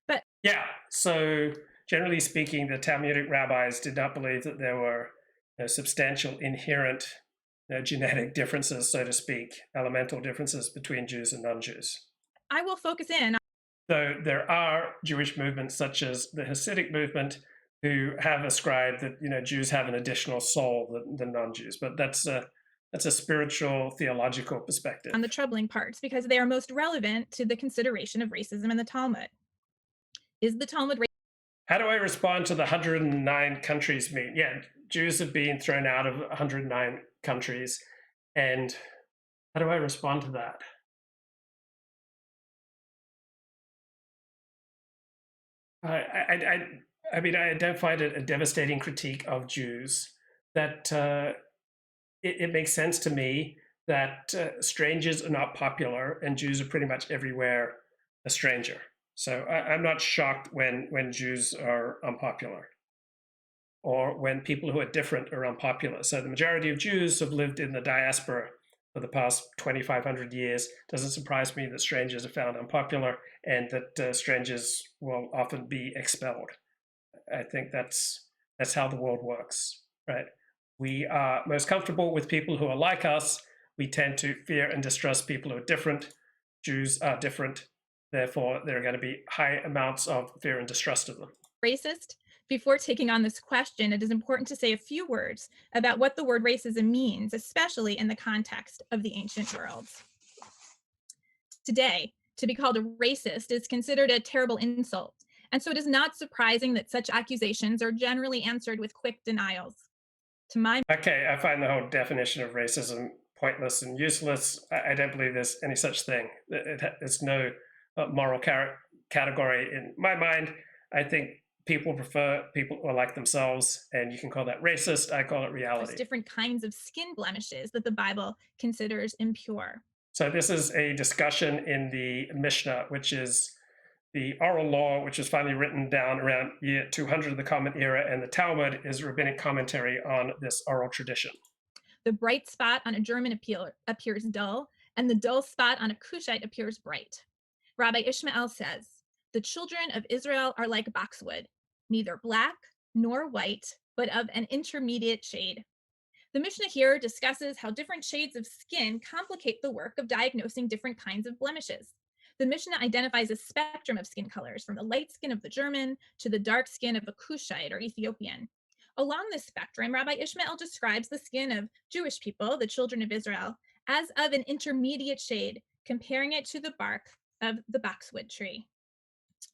But yeah, so generally speaking, the Talmudic rabbis did not believe that there were substantial inherent genetic differences, so to speak, elemental differences between Jews and non-Jews. I will focus in. So there are Jewish movements such as the Hasidic movement who have ascribed that Jews have an additional soul than non-Jews, but that's a spiritual, theological perspective. On the troubling parts, because they are most relevant to the consideration of racism in the Talmud. Is the Talmud racist? How do I respond to the 109 countries meme? Yeah, Jews have been thrown out of 109 countries. And how do I respond to that? I mean, I don't find it a devastating critique of Jews. That it makes sense to me that strangers are not popular, and Jews are pretty much everywhere a stranger. So I'm not shocked when Jews are unpopular, or when people who are different are unpopular. So the majority of Jews have lived in the diaspora for the past 2,500 years. Doesn't surprise me that strangers are found unpopular, and that strangers will often be expelled. I think that's how the world works, right? We are most comfortable with people who are like us. We tend to fear and distrust people who are different. Jews are different. Therefore, there are going to be high amounts of fear and distrust of them. Racist? Before taking on this question, it is important to say a few words about what the word racism means, especially in the context of the ancient world. Today, to be called a racist is considered a terrible insult, and so it is not surprising that such accusations are generally answered with quick denials. Okay, I find the whole definition of racism pointless and useless. I don't believe there's any such thing. It's no moral category in my mind. I think people prefer people who are like themselves, and you can call that racist. I call it reality. There's different kinds of skin blemishes that the Bible considers impure. So this is a discussion in the Mishnah, which is the oral law, which was finally written down around year 200 of the Common Era, and the Talmud is rabbinic commentary on this oral tradition. The bright spot on a German appears dull, and the dull spot on a Cushite appears bright. Rabbi Ishmael says, "The children of Israel are like boxwood, neither black nor white, but of an intermediate shade." The Mishnah here discusses how different shades of skin complicate the work of diagnosing different kinds of blemishes. The Mishnah identifies a spectrum of skin colors, from the light skin of the German to the dark skin of a Cushite or Ethiopian. Along this spectrum, Rabbi Ishmael describes the skin of Jewish people, the children of Israel, as of an intermediate shade, comparing it to the bark of the boxwood tree.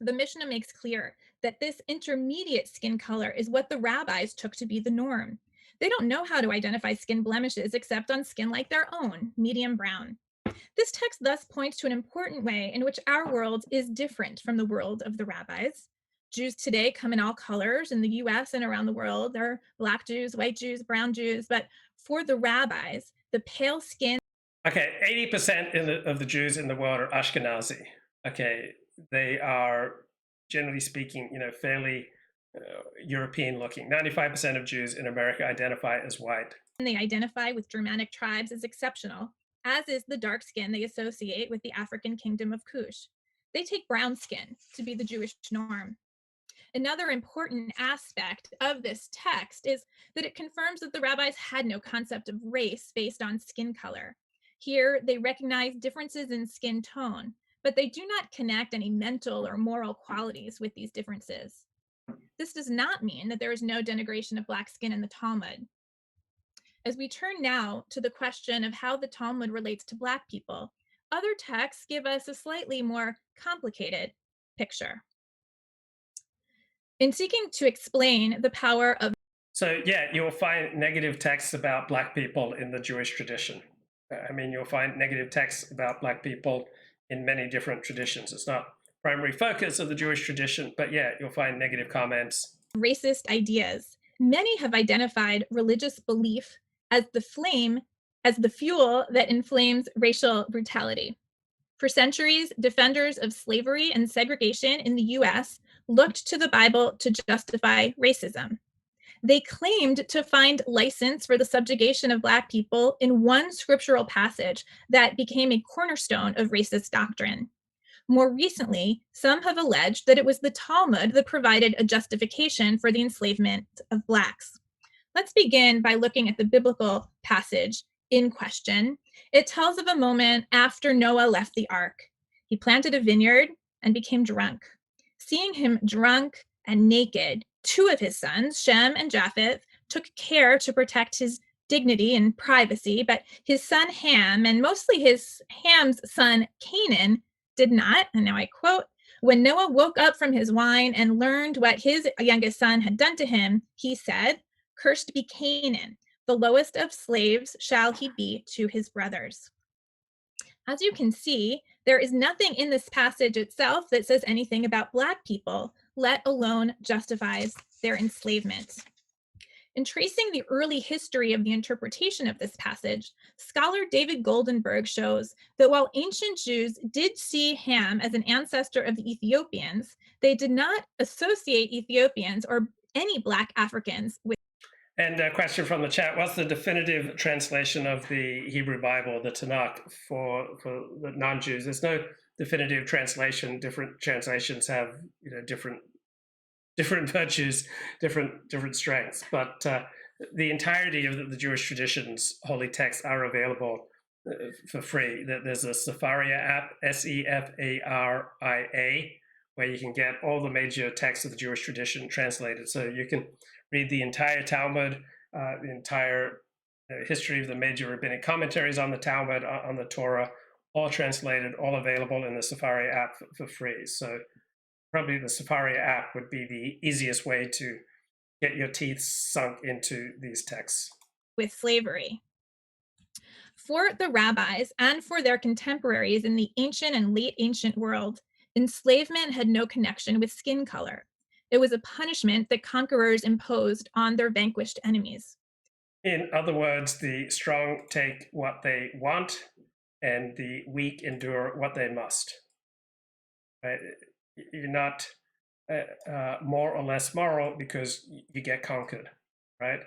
The Mishnah makes clear that this intermediate skin color is what the rabbis took to be the norm. They don't know how to identify skin blemishes except on skin like their own, medium brown. This text thus points to an important way in which our world is different from the world of the rabbis. Jews today come in all colors in the US and around the world. There are Black Jews, white Jews, brown Jews, but for the rabbis, the pale skin. Okay, 80% of the Jews in the world are Ashkenazi. Okay, they are, generally speaking, fairly European looking. 95% of Jews in America identify as white. They identify with Germanic tribes is exceptional, as is the dark skin they associate with the African kingdom of Kush. They take brown skin to be the Jewish norm. Another important aspect of this text is that it confirms that the rabbis had no concept of race based on skin color. Here, they recognize differences in skin tone, but they do not connect any mental or moral qualities with these differences. This does not mean that there is no denigration of Black skin in the Talmud. As we turn now to the question of how the Talmud relates to Black people, other texts give us a slightly more complicated picture. In seeking to explain the power of... So yeah, you'll find negative texts about Black people in the Jewish tradition. I mean, you'll find negative texts about Black people in many different traditions. It's not primary focus of the Jewish tradition, but yeah, you'll find negative comments. Racist ideas. Many have identified religious belief as the fuel that inflames racial brutality. For centuries, defenders of slavery and segregation in the US looked to the Bible to justify racism. They claimed to find license for the subjugation of Black people in one scriptural passage that became a cornerstone of racist doctrine. More recently, some have alleged that it was the Talmud that provided a justification for the enslavement of Blacks. Let's begin by looking at the biblical passage in question. It tells of a moment after Noah left the ark. He planted a vineyard and became drunk. Seeing him drunk and naked, two of his sons, Shem and Japheth, took care to protect his dignity and privacy, but his son Ham, and mostly Ham's son Canaan, did not. And now I quote, "When Noah woke up from his wine and learned what his youngest son had done to him, he said, 'Cursed be Canaan, The lowest of slaves shall he be to his brothers. As you can see, there is nothing in this passage itself that says anything about Black people, let alone justifies their enslavement. In tracing the early history of the interpretation of this passage, scholar David Goldenberg shows that while ancient Jews did see Ham as an ancestor of the Ethiopians, they did not associate Ethiopians or any Black Africans with. And a question from the chat: what's the definitive translation of the Hebrew Bible, the Tanakh, for the non-Jews? There's no definitive translation. Different translations have different virtues, different strengths. But the entirety of the Jewish traditions, holy texts, are available for free. There's a Sefaria app, Sefaria, where you can get all the major texts of the Jewish tradition translated. So you can read the entire Talmud, the entire history of the major rabbinic commentaries on the Talmud, on the Torah, all translated, all available in the Sefaria app for free. So probably the Sefaria app would be the easiest way to get your teeth sunk into these texts. With slavery. For the rabbis and for their contemporaries in the ancient and late ancient world, enslavement had no connection with skin color. It was a punishment that conquerors imposed on their vanquished enemies. In other words, the strong take what they want and the weak endure what they must. Right? You're not more or less moral because you get conquered, right?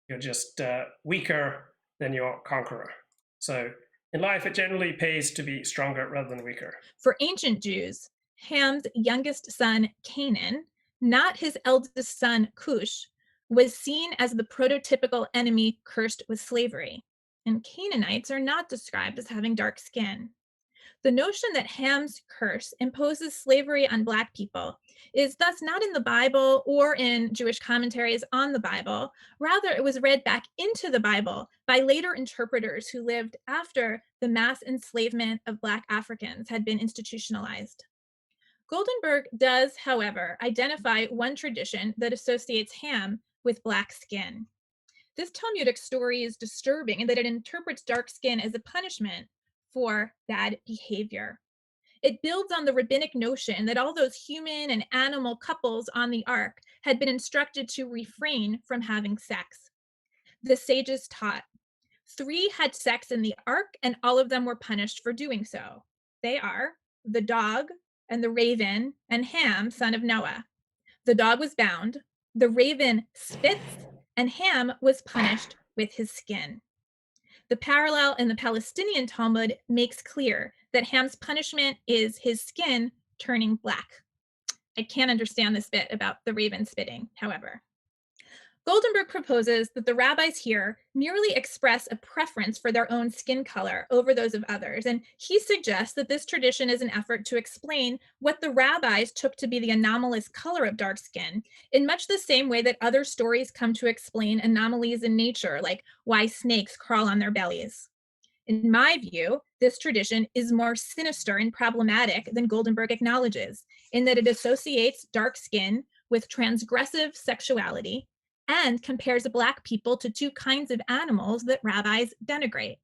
You're just weaker than your conqueror. So in life, it generally pays to be stronger rather than weaker. For ancient Jews, Ham's youngest son, Canaan, not his eldest son, Cush, was seen as the prototypical enemy cursed with slavery. And Canaanites are not described as having dark skin. The notion that Ham's curse imposes slavery on Black people is thus not in the Bible or in Jewish commentaries on the Bible. Rather, it was read back into the Bible by later interpreters who lived after the mass enslavement of Black Africans had been institutionalized. Goldenberg does, however, identify one tradition that associates Ham with Black skin. This Talmudic story is disturbing in that it interprets dark skin as a punishment for bad behavior. It builds on the rabbinic notion that all those human and animal couples on the ark had been instructed to refrain from having sex. The sages taught 3 had sex in the ark, and all of them were punished for doing so. They are the dog and the raven and Ham, son of Noah. The dog was bound, the raven spits, and Ham was punished with his skin. The parallel in the Palestinian Talmud makes clear that Ham's punishment is his skin turning black. I can't understand this bit about the raven spitting, however. Goldenberg proposes that the rabbis here merely express a preference for their own skin color over those of others, and he suggests that this tradition is an effort to explain what the rabbis took to be the anomalous color of dark skin, in much the same way that other stories come to explain anomalies in nature, like why snakes crawl on their bellies. In my view, this tradition is more sinister and problematic than Goldenberg acknowledges, in that it associates dark skin with transgressive sexuality and compares Black people to 2 kinds of animals that rabbis denigrate.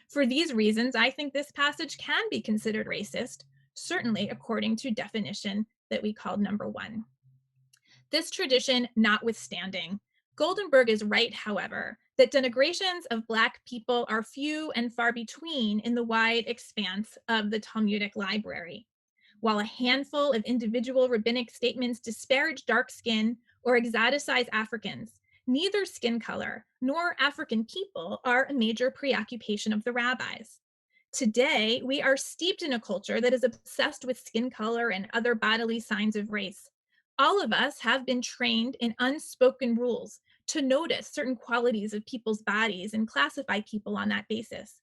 For these reasons, I think this passage can be considered racist, certainly according to definition that we called number 1. This tradition notwithstanding, Goldenberg is right, however, that denigrations of Black people are few and far between in the wide expanse of the Talmudic library. While a handful of individual rabbinic statements disparage dark skin or exoticize Africans, neither skin color nor African people are a major preoccupation of the rabbis. Today, we are steeped in a culture that is obsessed with skin color and other bodily signs of race. All of us have been trained in unspoken rules to notice certain qualities of people's bodies and classify people on that basis.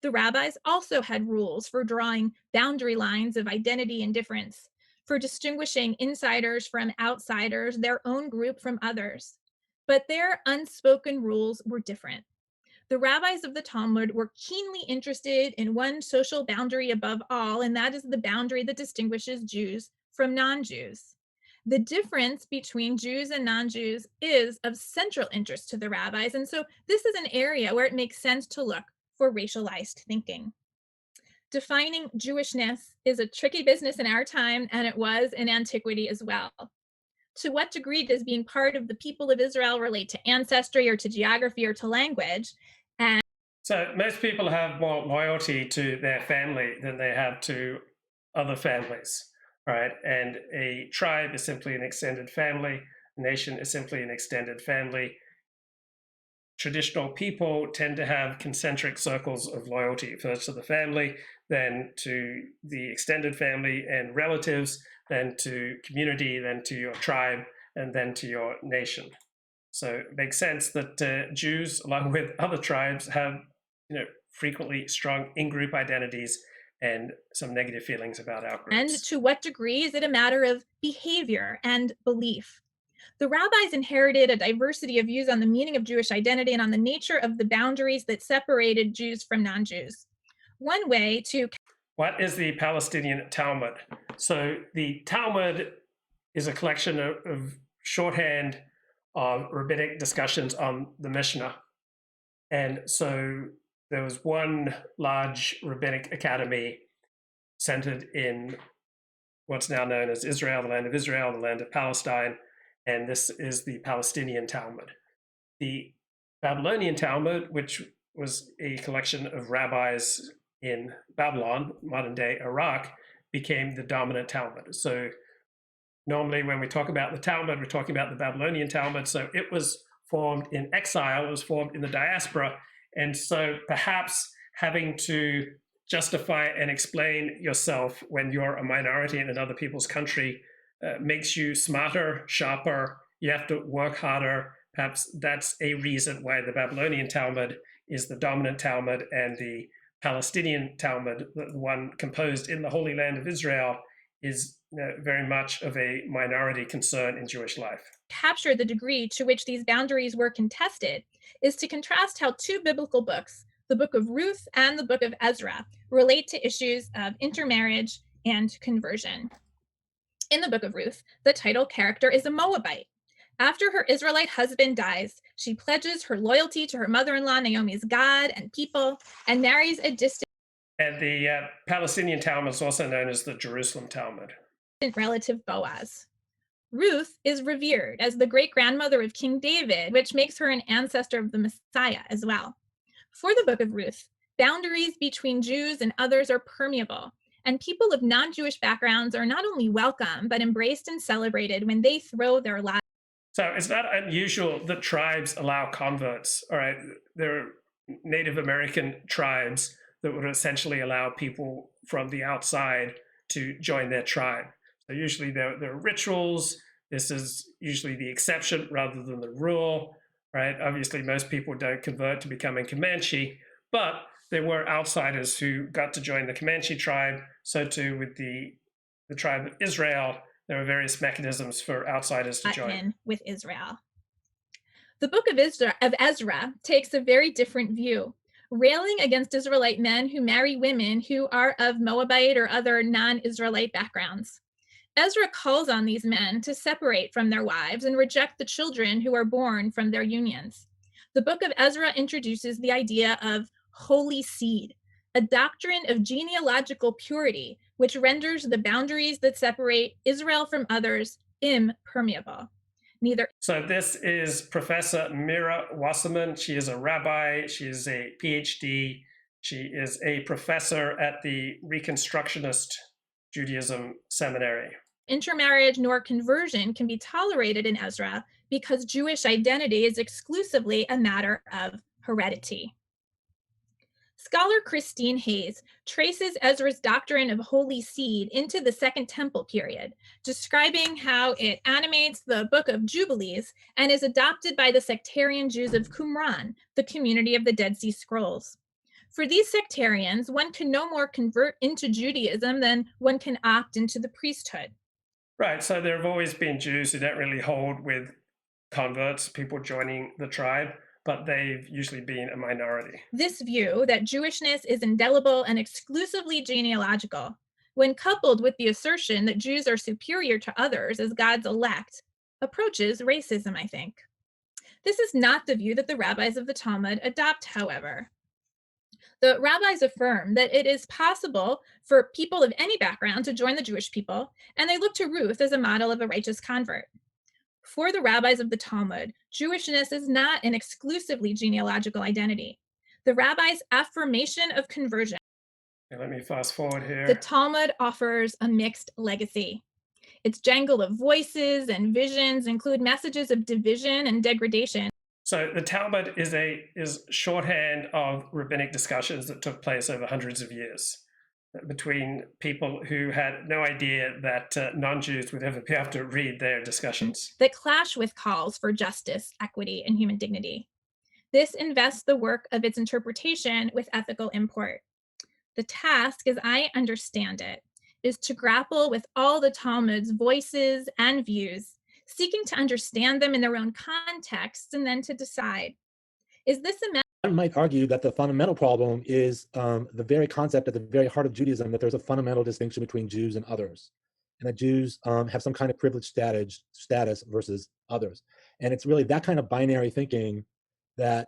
The rabbis also had rules for drawing boundary lines of identity and difference, for distinguishing insiders from outsiders, their own group from others. But their unspoken rules were different. The rabbis of the Talmud were keenly interested in one social boundary above all, and that is the boundary that distinguishes Jews from non-Jews. The difference between Jews and non-Jews is of central interest to the rabbis, and so this is an area where it makes sense to look for racialized thinking. Defining Jewishness is a tricky business in our time, and it was in antiquity as well. To what degree does being part of the people of Israel relate to ancestry or to geography or to language? And so most people have more loyalty to their family than they have to other families, right? And a tribe is simply an extended family. A nation is simply an extended family. Traditional people tend to have concentric circles of loyalty, first to the family, then to the extended family and relatives, then to community, then to your tribe, and then to your nation. So it makes sense that Jews, along with other tribes, have frequently strong in-group identities and some negative feelings about our groups. And to what degree is it a matter of behavior and belief? The rabbis inherited a diversity of views on the meaning of Jewish identity and on the nature of the boundaries that separated Jews from non-Jews. One way to... What is the Palestinian Talmud? So the Talmud is a collection of shorthand of rabbinic discussions on the Mishnah. And so there was one large rabbinic academy centered in what's now known as Israel, the land of Israel, the land of Palestine, and this is the Palestinian Talmud. The Babylonian Talmud, which was a collection of rabbis in Babylon, modern-day Iraq, became the dominant Talmud. So normally when we talk about the Talmud, we're talking about the Babylonian Talmud. So it was formed in exile, it was formed in the diaspora, and so perhaps having to justify and explain yourself when you're a minority in another people's country makes you smarter, sharper, you have to work harder. Perhaps that's a reason why the Babylonian Talmud is the dominant Talmud and the Palestinian Talmud, the one composed in the Holy Land of Israel, is very much of a minority concern in Jewish life. Capture the degree to which these boundaries were contested is to contrast how two biblical books, the book of Ruth and the book of Ezra, relate to issues of intermarriage and conversion. In the book of Ruth, the title character is a Moabite. After her Israelite husband dies, she pledges her loyalty to her mother-in-law Naomi's God and people and marries a distant... And the Palestinian Talmud is also known as the Jerusalem Talmud. ...relative Boaz. Ruth is revered as the great-grandmother of King David, which makes her an ancestor of the Messiah as well. For the book of Ruth, boundaries between Jews and others are permeable, and people of non-Jewish backgrounds are not only welcome, but embraced and celebrated when they throw their lives. So it's not unusual that tribes allow converts. All right, there are Native American tribes that would essentially allow people from the outside to join their tribe. So usually there are rituals. This is usually the exception rather than the rule, right? Obviously, most people don't convert to becoming Comanche, but there were outsiders who got to join the Comanche tribe. So too with the tribe of Israel, there were various mechanisms for outsiders to join. In with Israel. The book of Ezra takes a very different view, railing against Israelite men who marry women who are of Moabite or other non-Israelite backgrounds. Ezra calls on these men to separate from their wives and reject the children who are born from their unions. The book of Ezra introduces the idea of holy seed, a doctrine of genealogical purity, which renders the boundaries that separate Israel from others impermeable. So this is Professor Mira Wasserman. She is a rabbi. She is a PhD. She is a professor at the Reconstructionist Judaism Seminary. Intermarriage nor conversion can be tolerated in Ezra because Jewish identity is exclusively a matter of heredity. Scholar Christine Hayes traces Ezra's doctrine of holy seed into the Second Temple period, describing how it animates the Book of Jubilees and is adopted by the sectarian Jews of Qumran, the community of the Dead Sea Scrolls. For these sectarians, one can no more convert into Judaism than one can opt into the priesthood. Right, so there have always been Jews who don't really hold with converts, people joining the tribe, but they've usually been a minority. This view that Jewishness is indelible and exclusively genealogical when coupled with the assertion that Jews are superior to others as God's elect, approaches racism, I think. This is not the view that the rabbis of the Talmud adopt, however. The rabbis affirm that it is possible for people of any background to join the Jewish people, and they look to Ruth as a model of a righteous convert. For the rabbis of the Talmud, Jewishness is not an exclusively genealogical identity. The rabbis' affirmation of conversion. Let me fast forward here. The Talmud offers a mixed legacy. Its jangle of voices and visions include messages of division and degradation. So the Talmud is shorthand of rabbinic discussions that took place over hundreds of years between people who had no idea that non-Jews would ever be able to read their discussions. That clash with calls for justice, equity, and human dignity. This invests the work of its interpretation with ethical import. The task, as I understand it, is to grapple with all the Talmud's voices and views, seeking to understand them in their own contexts and then to decide, is this a One might argue that the fundamental problem is the very concept at the very heart of Judaism, that there's a fundamental distinction between Jews and others, and that Jews have some kind of privileged status versus others. And it's really that kind of binary thinking that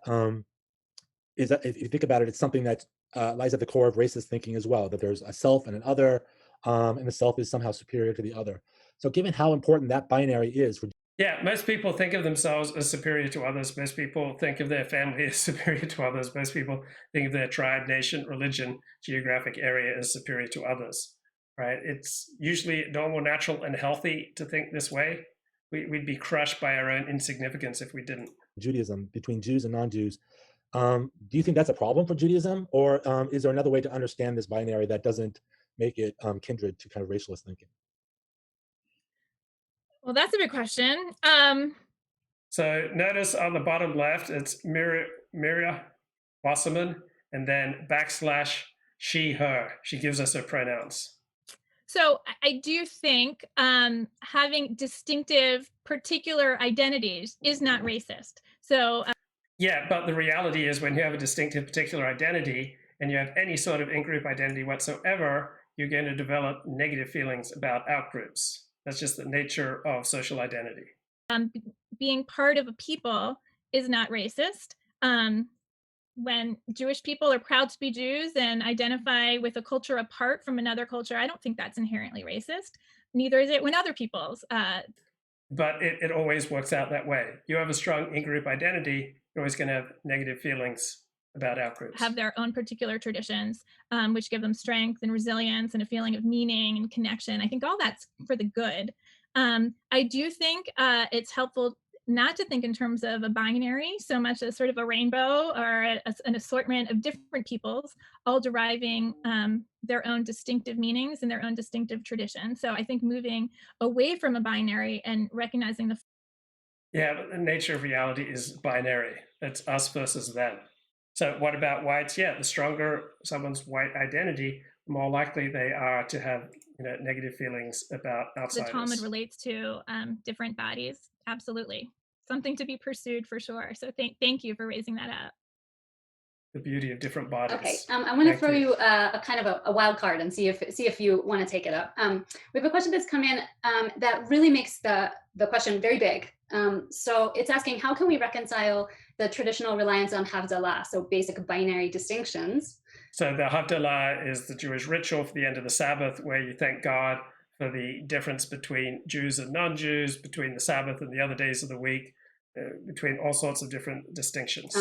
is, if you think about it, it's something that lies at the core of racist thinking as well, that there's a self and an other, and the self is somehow superior to the other. So given how important that binary is for Yeah, most people think of themselves as superior to others. Most people think of their family as superior to others. Most people think of their tribe, nation, religion, geographic area as superior to others, right? It's usually normal, natural, and healthy to think this way. We'd be crushed by our own insignificance if we didn't. Judaism, between Jews and non-Jews. Do you think that's a problem for Judaism? Or is there another way to understand this binary that doesn't make it kindred to kind of racialist thinking? Well, that's a big question. So notice on the bottom left, it's Miria Wasserman, and then / she, her. She gives us her pronouns. So I do think having distinctive, particular identities is not racist. So yeah, but the reality is when you have a distinctive, particular identity and you have any sort of in-group identity whatsoever, you're going to develop negative feelings about out-groups. That's just the nature of social identity. Being part of a people is not racist. When Jewish people are proud to be Jews and identify with a culture apart from another culture, I don't think that's inherently racist. Neither is it when other peoples. But it always works out that way. You have a strong in-group identity, you're always going to have negative feelings about out-groups. Have their own particular traditions, which give them strength and resilience and a feeling of meaning and connection. I think all that's for the good. I do think it's helpful not to think in terms of a binary so much as sort of a rainbow or an assortment of different peoples, all deriving their own distinctive meanings and their own distinctive traditions. So I think moving away from a binary and recognizing the yeah, but the nature of reality is binary. It's us versus them. So what about whites? Yeah, the stronger someone's white identity, the more likely they are to have negative feelings about outsiders. The Talmud relates to different bodies. Absolutely. Something to be pursued for sure. So thank you for raising that up. The beauty of different bodies. Okay, I'm going to throw you a kind of a wild card and see if you want to take it up. We have a question that's come in that really makes the question very big. So it's asking, how can we reconcile the traditional reliance on Havdalah, so basic binary distinctions? So the Havdalah is the Jewish ritual for the end of the Sabbath, where you thank God for the difference between Jews and non-Jews, between the Sabbath and the other days of the week, between all sorts of different distinctions.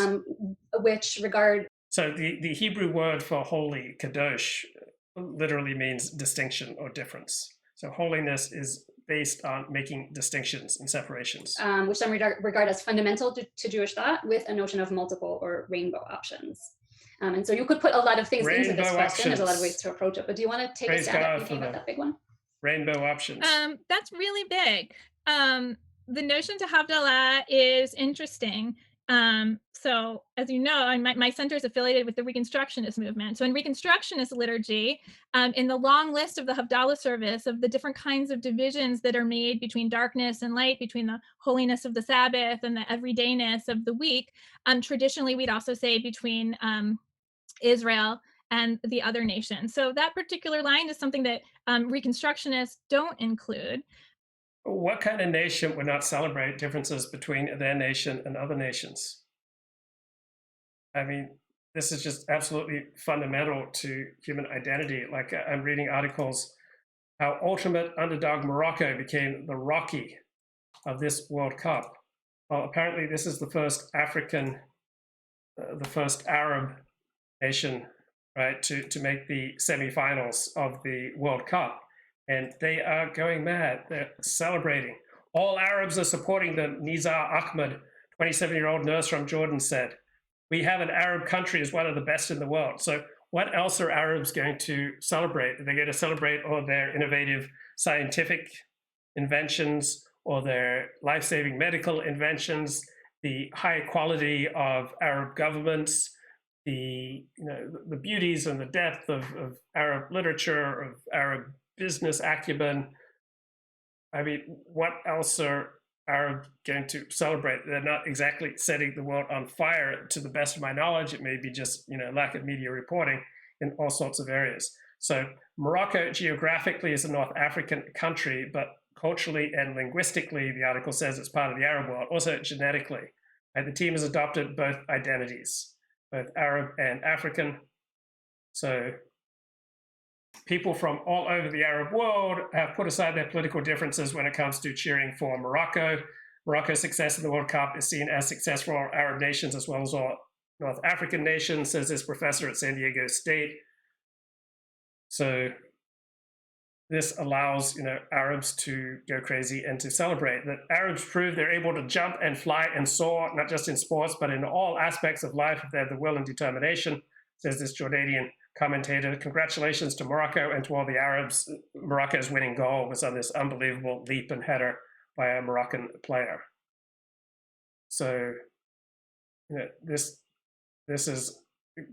Which regard... So the Hebrew word for holy, kadosh, literally means distinction or difference. So holiness is based on making distinctions and separations. Which some regard as fundamental to Jewish thought, with a notion of multiple or rainbow options. And so you could put a lot of things into this question. There's a lot of ways to approach it, but do you want to take a stab at thinking about that big one? Rainbow options. That's really big. The notion to Havdalah is interesting. So as you know, my center is affiliated with the Reconstructionist movement. So in Reconstructionist liturgy, in the long list of the Havdalah service of the different kinds of divisions that are made between darkness and light, between the holiness of the Sabbath and the everydayness of the week, traditionally we'd also say between Israel and the other nation. So that particular line is something that Reconstructionists don't include. What kind of nation would not celebrate differences between their nation and other nations? I mean, this is just absolutely fundamental to human identity. Like I'm reading articles how ultimate underdog Morocco became the Rocky of this World Cup. Well, apparently this is the first African, the first Arab nation, right, to make the semifinals of the World Cup. And they are going mad. They're celebrating. All Arabs are supporting them, Nizar Ahmed, 27-year-old nurse from Jordan, said. We have an Arab country as one of the best in the world. So what else are Arabs going to celebrate? Are they going to celebrate all their innovative scientific inventions or their life-saving medical inventions, the high quality of Arab governments, the beauties and the depth of Arab literature, of Arab business acumen? I mean, what else are Arabs going to celebrate? They're not exactly setting the world on fire, to the best of my knowledge. It may be just lack of media reporting in all sorts of areas. So Morocco geographically is a North African country, but culturally and linguistically, the article says it's part of the Arab world. Also genetically, the team has adopted both identities, both Arab and African. So people from all over the Arab world have put aside their political differences when it comes to cheering for Morocco. Morocco's success in the World Cup is seen as success for all Arab nations as well as all North African nations, says this professor at San Diego State. So this allows Arabs to go crazy and to celebrate. That Arabs prove they're able to jump and fly and soar, not just in sports, but in all aspects of life if they have the will and determination, says this Jordanian commentator. Congratulations to Morocco and to all the Arabs. Morocco's winning goal was on this unbelievable leap and header by a Moroccan player. So this is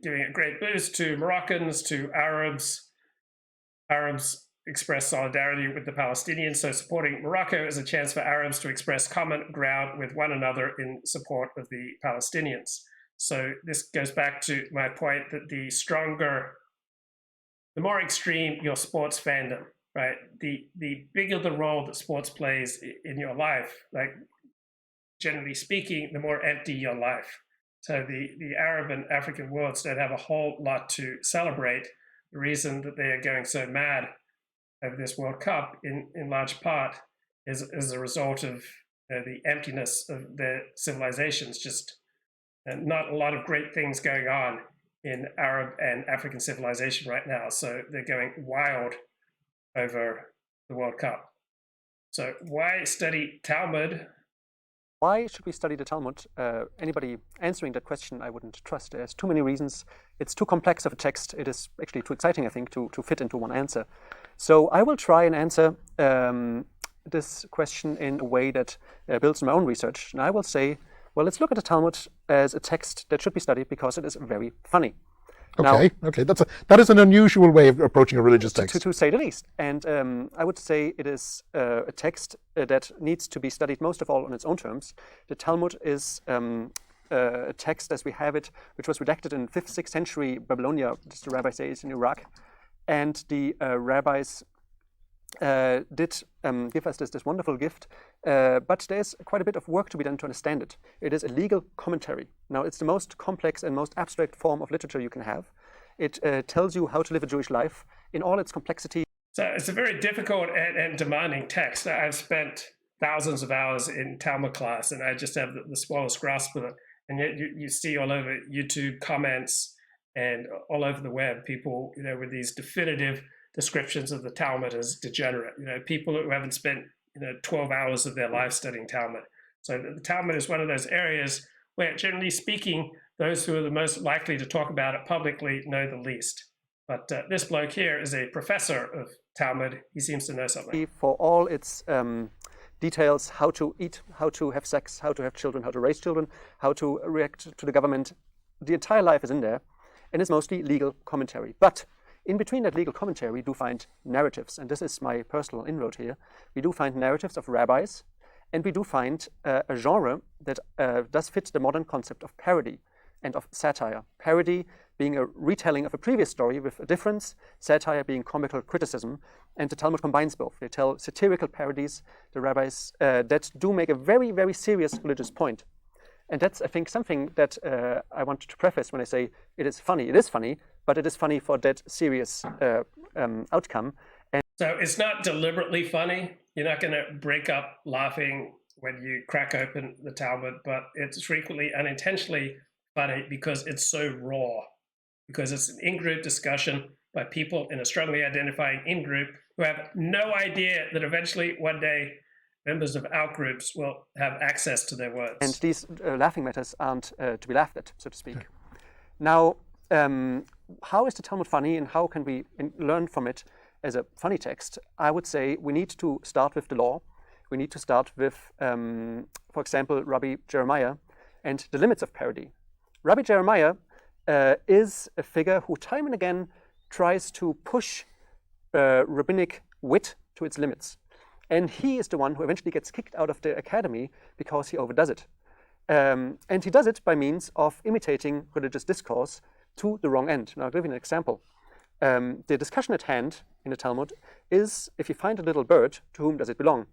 giving a great boost to Moroccans, to Arabs. Arabs express solidarity with the Palestinians, so supporting Morocco is a chance for Arabs to express common ground with one another in support of the Palestinians. So this goes back to my point that the more extreme your sports fandom, right, the bigger the role that sports plays in your life, like generally speaking, the more empty your life. So the Arab and African worlds don't have a whole lot to celebrate. The reason that they are going so mad over this World Cup, in large part, is as a result of the emptiness of their civilizations. Just not a lot of great things going on in Arab and African civilization right now. So they're going wild over the World Cup. So why study Talmud? Why should we study the Talmud? Anybody answering that question, I wouldn't trust. There's too many reasons. It's too complex of a text. It is actually too exciting, I think, to fit into one answer. So I will try and answer this question in a way that builds on my own research. And I will say, well, let's look at the Talmud as a text that should be studied because it is very funny. Okay, that is an unusual way of approaching a religious text. To say the least. And I would say it is a text that needs to be studied most of all on its own terms. The Talmud is a text as we have it, which was redacted in 5th, 6th century Babylonia, as the rabbis say, is in Iraq. And the rabbis did give us this wonderful gift, but there's quite a bit of work to be done to understand it. It is a legal commentary. Now, it's the most complex and most abstract form of literature you can have. It tells you how to live a Jewish life in all its complexity. So it's a very difficult and demanding text. I've spent thousands of hours in Talmud class, and I just have the smallest grasp of it. And yet you see all over YouTube comments and all over the web, people, with these definitive descriptions of the Talmud as degenerate, people who haven't spent 12 hours of their life studying Talmud. So the Talmud is one of those areas where, generally speaking, those who are the most likely to talk about it publicly know the least. But this bloke here is a professor of Talmud. He seems to know something. For all its details, how to eat, how to have sex, how to have children, how to raise children, how to react to the government, the entire life is in there, and it's mostly legal commentary. But in between that legal commentary, we do find narratives, and this is my personal inroad here. We do find narratives of rabbis, and we do find a genre that does fit the modern concept of parody. and of satire. Parody being a retelling of a previous story with a difference, satire being comical criticism, and the Talmud combines both. They tell satirical parodies, the rabbis, that do make a very, very serious religious point. And that's, I think, something that I want to preface when I say it is funny. It is funny, but it is funny for that serious outcome. And so it's not deliberately funny. You're not going to break up laughing when you crack open the Talmud, but it's frequently unintentionally funny because it's so raw, because it's an in-group discussion by people in a strongly identifying in-group who have no idea that eventually one day members of out-groups will have access to their words. And these laughing matters aren't to be laughed at, so to speak. Now, how is the Talmud funny, and how can we learn from it as a funny text? I would say we need to start with the law. We need to start with, for example, Rabbi Jeremiah and the limits of parody. Rabbi Jeremiah is a figure who time and again tries to push rabbinic wit to its limits. And he is the one who eventually gets kicked out of the academy because he overdoes it. And he does it by means of imitating religious discourse to the wrong end. Now, I'll give you an example. The discussion at hand in the Talmud is, if you find a little bird, to whom does it belong?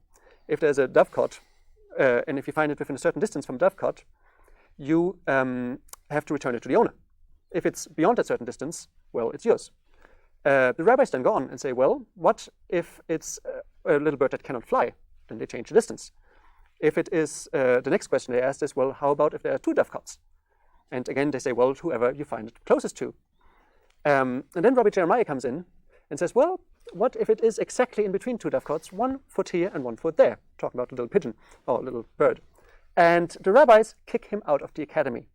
If there's a dovecot, and if you find it within a certain distance from dovecot, you have to return it to the owner. If it's beyond a certain distance, well, it's yours. The rabbis then go on and say, well, what if it's a little bird that cannot fly? Then they change the distance. If it is, the next question they asked is, well, how about if there are two dovecots? And again, they say, well, whoever you find it closest to. And then Rabbi Jeremiah comes in and says, well, what if it is exactly in between two dovecots, 1 foot here and 1 foot there? Talking about a little pigeon or a little bird. And the rabbis kick him out of the academy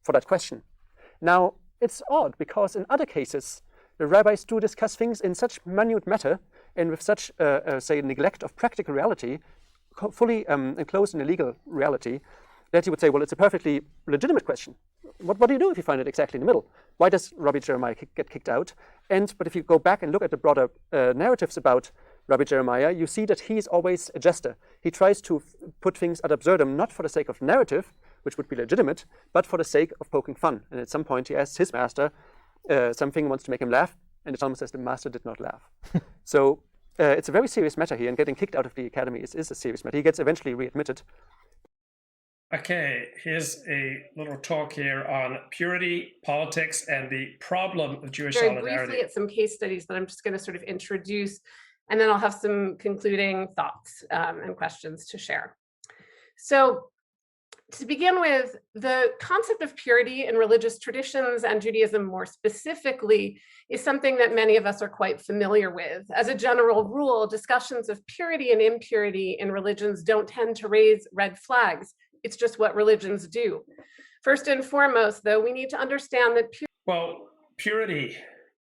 for that question. Now, it's odd because in other cases, the rabbis do discuss things in such minute matter and with such, say, neglect of practical reality, fully enclosed in a legal reality, that you would say, well, it's a perfectly legitimate question. What do you do if you find it exactly in the middle? Why does Rabbi Jeremiah get kicked out? But if you go back and look at the broader narratives about Rabbi Jeremiah, you see that he's always a jester. He tries to put things ad absurdum, not for the sake of narrative, which would be legitimate, but for the sake of poking fun. And at some point he asks his master something, wants to make him laugh, and the Talmud says the master did not laugh. So it's a very serious matter here, and getting kicked out of the academy is a serious matter. He gets eventually readmitted. Okay, here's a little talk here on purity, politics, and the problem of Jewish solidarity. Very briefly at some case studies that I'm just going to sort of introduce, and then I'll have some concluding thoughts and questions to share. So to begin with, the concept of purity in religious traditions and Judaism more specifically is something that many of us are quite familiar with. As a general rule, discussions of purity and impurity in religions don't tend to raise red flags. It's just what religions do. First and foremost, though, we need to understand that purity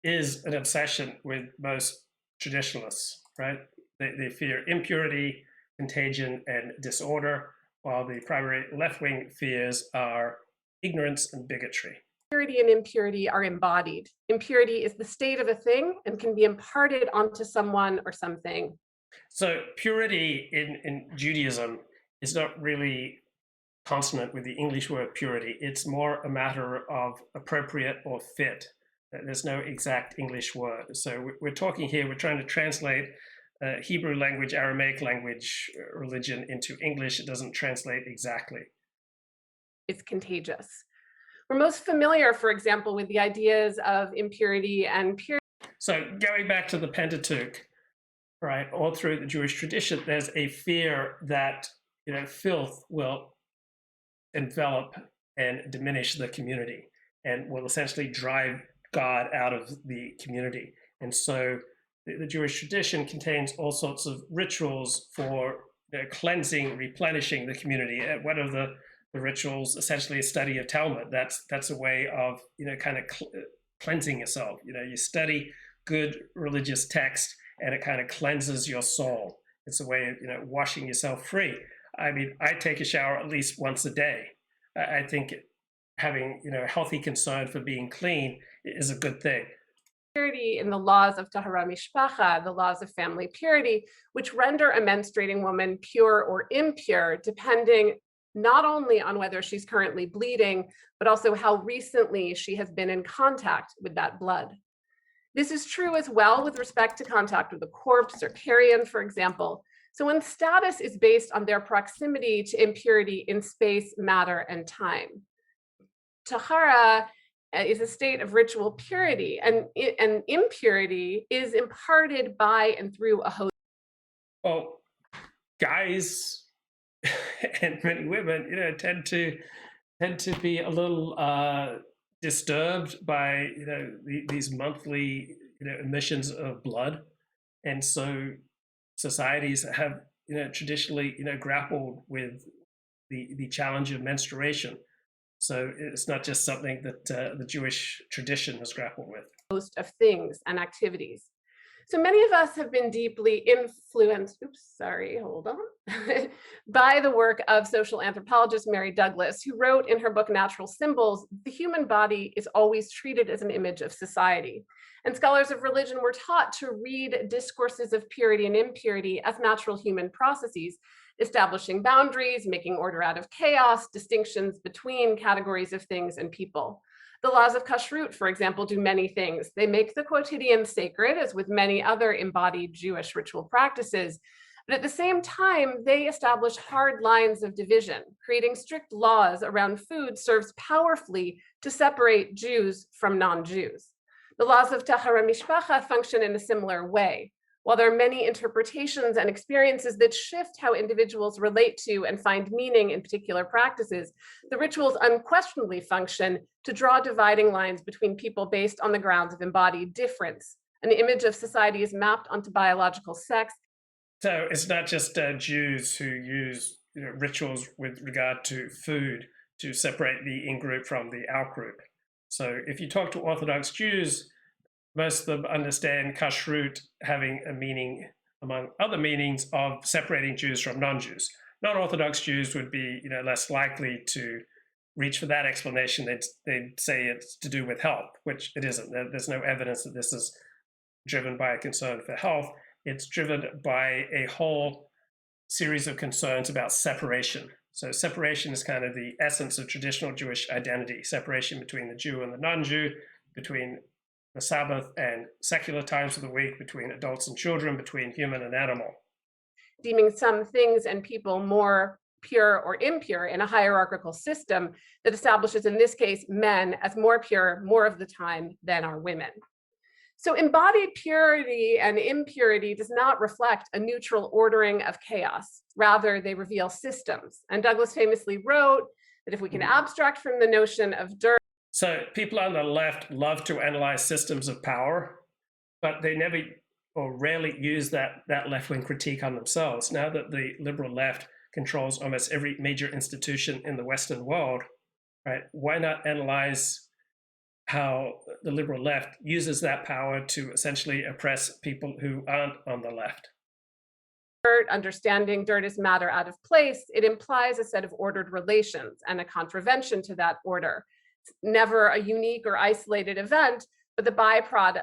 is an obsession with most traditionalists, right? They fear impurity, contagion, and disorder, while the primary left-wing fears are ignorance and bigotry. Purity and impurity are embodied. Impurity is the state of a thing and can be imparted onto someone or something. So purity in Judaism is not really consonant with the English word purity. It's more a matter of appropriate or fit. There's no exact English word. So we're talking here, we're trying to translate Hebrew language, Aramaic language, religion into English. It doesn't translate exactly. It's contagious. We're most familiar, for example, with the ideas of impurity and purity. So going back to the Pentateuch, right, all through the Jewish tradition, there's a fear that filth will envelop and diminish the community and will essentially drive God out of the community. And so the Jewish tradition contains all sorts of rituals for cleansing, replenishing the community. And one of the rituals, essentially a study of Talmud. That's a way of kind of cleansing yourself. You study good religious text, and it kind of cleanses your soul. It's a way of washing yourself free. I mean, I take a shower at least once a day. I think having a healthy concern for being clean is a good thing. Purity in the laws of Tahara Mishpacha, the laws of family purity, which render a menstruating woman pure or impure depending not only on whether she's currently bleeding, but also how recently she has been in contact with that blood. This is true as well with respect to contact with a corpse or carrion, for example. So when status is based on their proximity to impurity in space, matter, and time. Tahara is a state of ritual purity, and impurity is imparted by and through a host. Well, guys and many women, tend to be a little disturbed by these monthly emissions of blood, and so societies have traditionally grappled with the challenge of menstruation. So it's not just something that the Jewish tradition has grappled with. Host of things and activities. So many of us have been deeply influenced, by the work of social anthropologist Mary Douglas, who wrote in her book Natural Symbols, the human body is always treated as an image of society. And scholars of religion were taught to read discourses of purity and impurity as natural human processes, establishing boundaries, making order out of chaos, distinctions between categories of things and people. The laws of kashrut, for example, do many things. They make the quotidian sacred, as with many other embodied Jewish ritual practices, but at the same time, they establish hard lines of division. Creating strict laws around food serves powerfully to separate Jews from non-Jews. The laws of Tahara Mishpacha function in a similar way. While there are many interpretations and experiences that shift how individuals relate to and find meaning in particular practices, the rituals unquestionably function to draw dividing lines between people based on the grounds of embodied difference. An image of society is mapped onto biological sex. So it's not just Jews who use rituals with regard to food to separate the in-group from the out-group. So if you talk to Orthodox Jews, most of them understand kashrut having a meaning, among other meanings, of separating Jews from non-Jews. Non-Orthodox Jews would be less likely to reach for that explanation. They'd say it's to do with health, which it isn't. There's no evidence that this is driven by a concern for health. It's driven by a whole series of concerns about separation. So separation is kind of the essence of traditional Jewish identity, separation between the Jew and the non-Jew, between the Sabbath and secular times of the week, between adults and children, between human and animal. Deeming some things and people more pure or impure in a hierarchical system that establishes, in this case, men as more pure more of the time than are women. So embodied purity and impurity does not reflect a neutral ordering of chaos. Rather, they reveal systems. And Douglas famously wrote that if we can abstract from the notion of dirt. So people on the left love to analyze systems of power, but they never or rarely use that left-wing critique on themselves. Now that the liberal left controls almost every major institution in the Western world, right? Why not analyze how the liberal left uses that power to essentially oppress people who aren't on the left? Understanding dirt is matter out of place, it implies a set of ordered relations and a contravention to that order. It's never a unique or isolated event, but the byproduct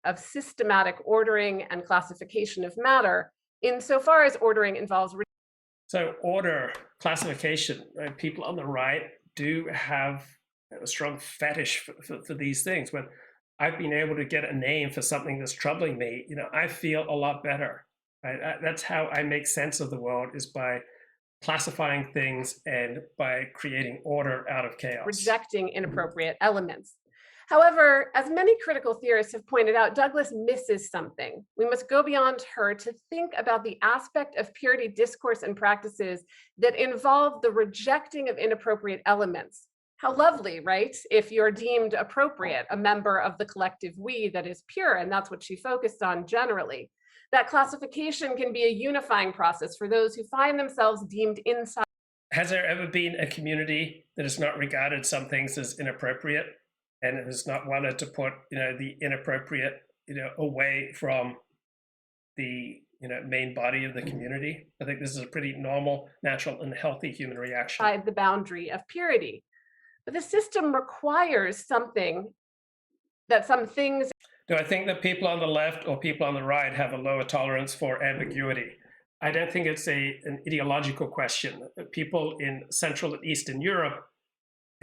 of systematic ordering and classification of matter, insofar as ordering involves. So order, classification, right? People on the right do have a strong fetish for these things. When I've been able to get a name for something that's troubling me, I feel a lot better. Right? That's how I make sense of the world, is by classifying things and by creating order out of chaos. Rejecting inappropriate elements. However, as many critical theorists have pointed out, Douglas misses something. We must go beyond her to think about the aspect of purity discourse and practices that involve the rejecting of inappropriate elements. How lovely, right? If you're deemed appropriate, a member of the collective we that is pure, and that's what she focused on generally. That classification can be a unifying process for those who find themselves deemed inside. Has there ever been a community that has not regarded some things as inappropriate and has not wanted to put, the inappropriate, away from the, main body of the community? I think this is a pretty normal, natural, and healthy human reaction. Inside the boundary of purity. But the system requires something that some things. Do I think that people on the left or people on the right have a lower tolerance for ambiguity? I don't think it's an ideological question. People in Central and Eastern Europe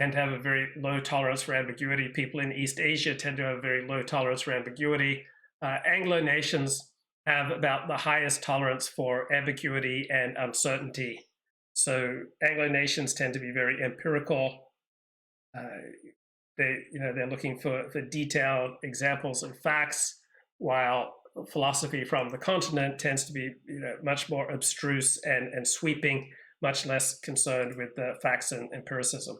tend to have a very low tolerance for ambiguity. People in East Asia tend to have a very low tolerance for ambiguity. Anglo nations have about the highest tolerance for ambiguity and uncertainty. So Anglo nations tend to be very empirical. They're looking for detailed examples and facts, while philosophy from the continent tends to be much more abstruse and sweeping, much less concerned with the facts and empiricism.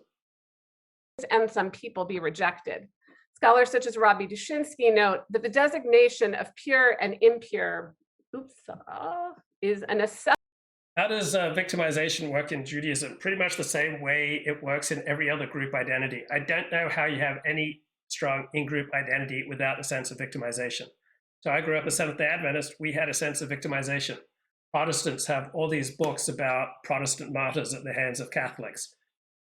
And some people be rejected. Scholars such as Robbie Dushinsky note that the designation of pure and impure is a necessity. How does victimization work in Judaism? Pretty much the same way it works in every other group identity. I don't know how you have any strong in-group identity without a sense of victimization. So I grew up a Seventh-day Adventist. We had a sense of victimization. Protestants have all these books about Protestant martyrs at the hands of Catholics.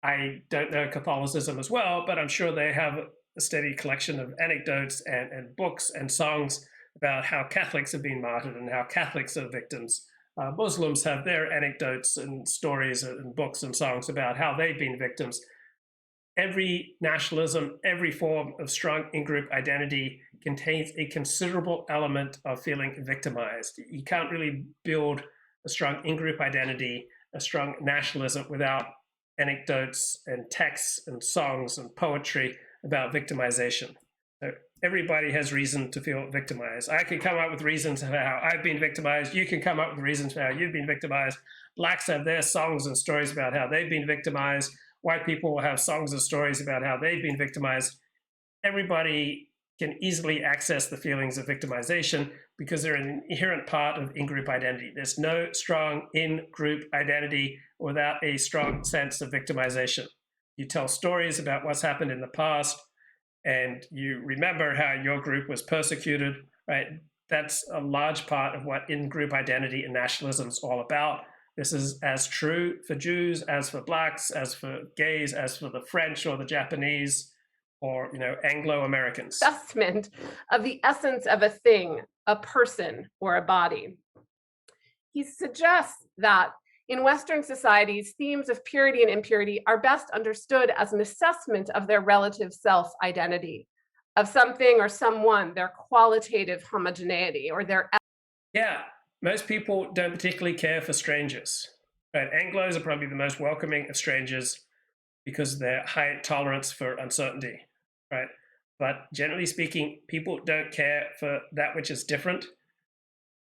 I don't know Catholicism as well, but I'm sure they have a steady collection of anecdotes and books and songs about how Catholics have been martyred and how Catholics are victims. Muslims have their anecdotes and stories and books and songs about how they've been victims. Every nationalism, every form of strong in-group identity contains a considerable element of feeling victimized. You can't really build a strong in-group identity, a strong nationalism without anecdotes and texts and songs and poetry about victimization. So everybody has reason to feel victimized. I can come up with reasons for how I've been victimized. You can come up with reasons for how you've been victimized. Blacks have their songs and stories about how they've been victimized. White people will have songs and stories about how they've been victimized. Everybody can easily access the feelings of victimization because they're an inherent part of in-group identity. There's no strong in-group identity without a strong sense of victimization. You tell stories about what's happened in the past, and you remember how your group was persecuted, right? That's a large part of what in-group identity and nationalism is all about. This is as true for Jews, as for Blacks, as for gays, as for the French or the Japanese, or Anglo-Americans. Assessment of the essence of a thing, a person, or a body. He suggests that in Western societies, themes of purity and impurity are best understood as an assessment of their relative self-identity, of something or someone, their qualitative homogeneity, or their... Yeah, most people don't particularly care for strangers. Right? Anglos are probably the most welcoming of strangers because of their high tolerance for uncertainty, right? But generally speaking, people don't care for that which is different.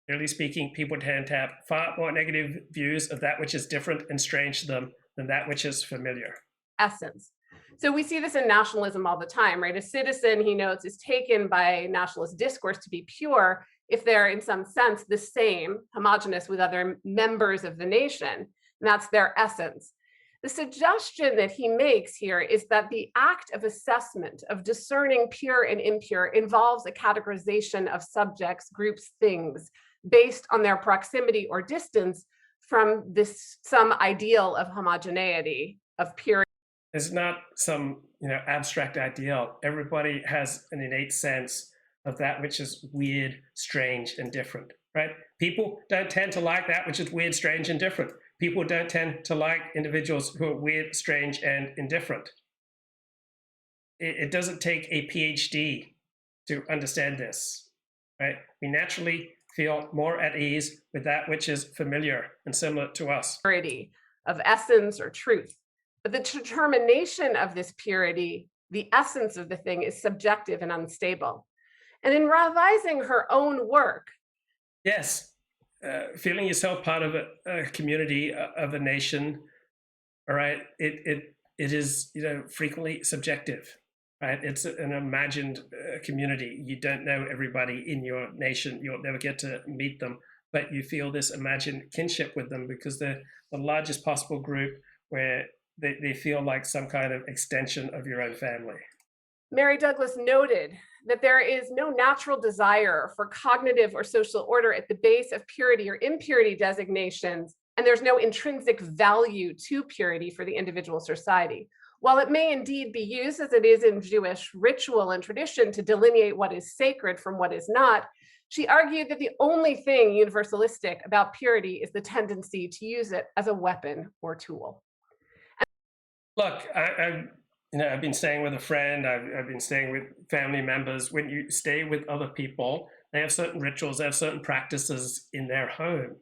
Generally speaking, people tend to have far more negative views of that which is different and strange to them than that which is familiar. Essence. So we see this in nationalism all the time, right? A citizen, he notes, is taken by nationalist discourse to be pure if they're in some sense the same, homogenous with other members of the nation, and that's their essence. The suggestion that he makes here is that the act of assessment, of discerning pure and impure, involves a categorization of subjects, groups, things, based on their proximity or distance from some ideal of homogeneity, of purity. It's not some abstract ideal. Everybody has an innate sense of that which is weird, strange, and different, right? People don't tend to like that which is weird, strange, and different. People don't tend to like individuals who are weird, strange, and indifferent. It doesn't take a PhD to understand this, right? We naturally feel more at ease with that which is familiar and similar to us. Purity of essence or truth. But the determination of this purity, the essence of the thing, is subjective and unstable. And in revising her own work. Yes, feeling yourself part of a community, of a nation, all right, it is frequently subjective, right? It's an imagined community. You don't know everybody in your nation. You'll never get to meet them, but you feel this imagined kinship with them because they're the largest possible group where they feel like some kind of extension of your own family. Mary Douglas noted that there is no natural desire for cognitive or social order at the base of purity or impurity designations, and there's no intrinsic value to purity for the individual society. While it may indeed be used as it is in Jewish ritual and tradition to delineate what is sacred from what is not, She argued that the only thing universalistic about purity is the tendency to use it as a weapon or tool. Look, I've been staying with a friend. I've been staying with family members. When you stay with other people, they have certain rituals, they have certain practices in their home,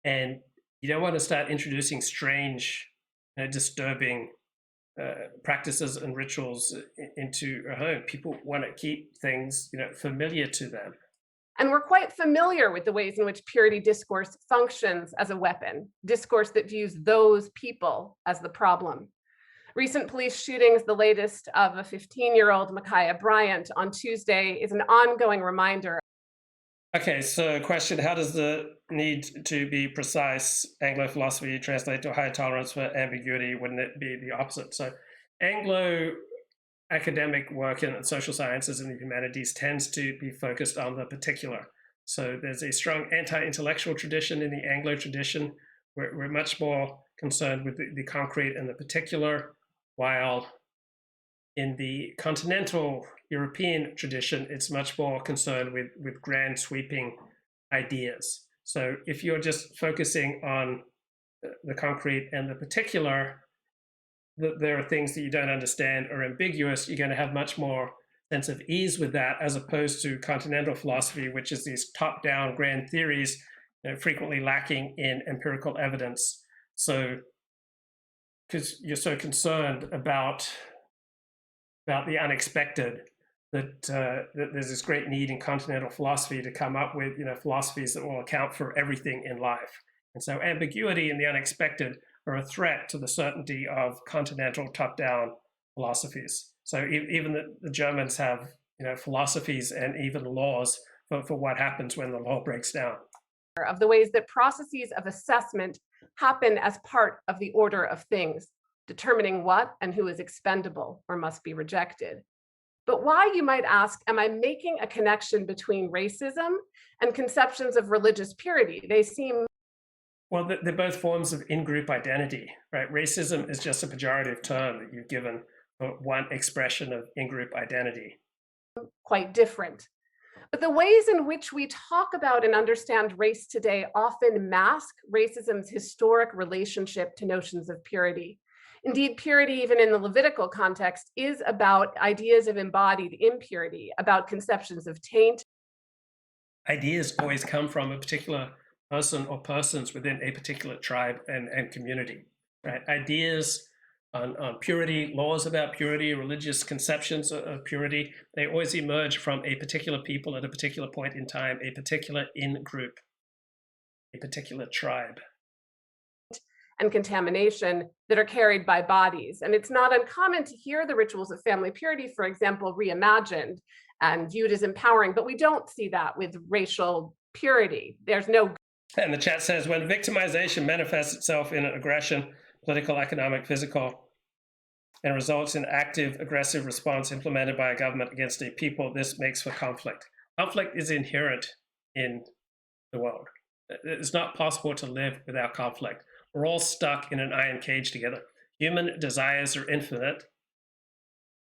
and you don't want to start introducing strange, disturbing practices and rituals into a home. People want to keep things, familiar to them. And we're quite familiar with the ways in which purity discourse functions as a weapon, discourse that views those people as the problem. Recent police shootings, the latest of a 15-year-old Micaiah Bryant on Tuesday, is an ongoing reminder. Okay, so question, how does the need to be precise Anglo philosophy translate to a higher tolerance for ambiguity? Wouldn't it be the opposite? So Anglo academic work in social sciences and the humanities tends to be focused on the particular. So there's a strong anti-intellectual tradition in the Anglo tradition. We're much more concerned with the concrete and the particular, while in the continental European tradition, it's much more concerned with grand sweeping ideas. So if you're just focusing on the concrete and the particular, there are things that you don't understand or ambiguous, you're going to have much more sense of ease with that, as opposed to continental philosophy, which is these top-down grand theories, frequently lacking in empirical evidence. So, because you're so concerned about the unexpected, that there's this great need in continental philosophy to come up with philosophies that will account for everything in life. And so ambiguity and the unexpected are a threat to the certainty of continental top-down philosophies. So even the Germans have philosophies and even laws for what happens when the law breaks down. Of the ways that processes of assessment happen as part of the order of things, determining what and who is expendable or must be rejected. But why, you might ask, am I making a connection between racism and conceptions of religious purity? They seem... Well, they're both forms of in-group identity, right? Racism is just a pejorative term that you've given for one expression of in-group identity. Quite different. But the ways in which we talk about and understand race today often mask racism's historic relationship to notions of purity. Indeed, purity, even in the Levitical context, is about ideas of embodied impurity, about conceptions of taint. Ideas always come from a particular person or persons within a particular tribe and community, right? Ideas on purity, laws about purity, religious conceptions of purity, they always emerge from a particular people at a particular point in time, a particular in-group, a particular tribe. And contamination that are carried by bodies. And it's not uncommon to hear the rituals of family purity, for example, reimagined and viewed as empowering, but we don't see that with racial purity. There's no... And the chat says, when victimization manifests itself in aggression, political, economic, physical, and results in active, aggressive response implemented by a government against a people, this makes for conflict. Conflict is inherent in the world. It's not possible to live without conflict. We're all stuck in an iron cage together. Human desires are infinite.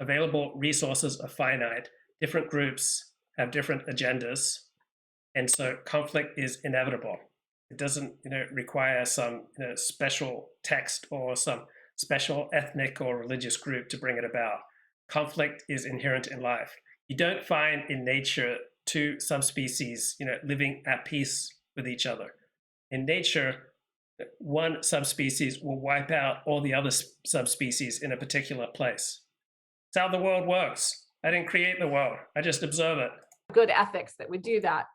Available resources are finite. Different groups have different agendas. And so conflict is inevitable. It doesn't require some special text or some special ethnic or religious group to bring it about. Conflict is inherent in life. You don't find in nature two subspecies living at peace with each other. In nature, one subspecies will wipe out all the other subspecies in a particular place. It's how the world works. I didn't create the world. I just observe it. Good ethics that would do that.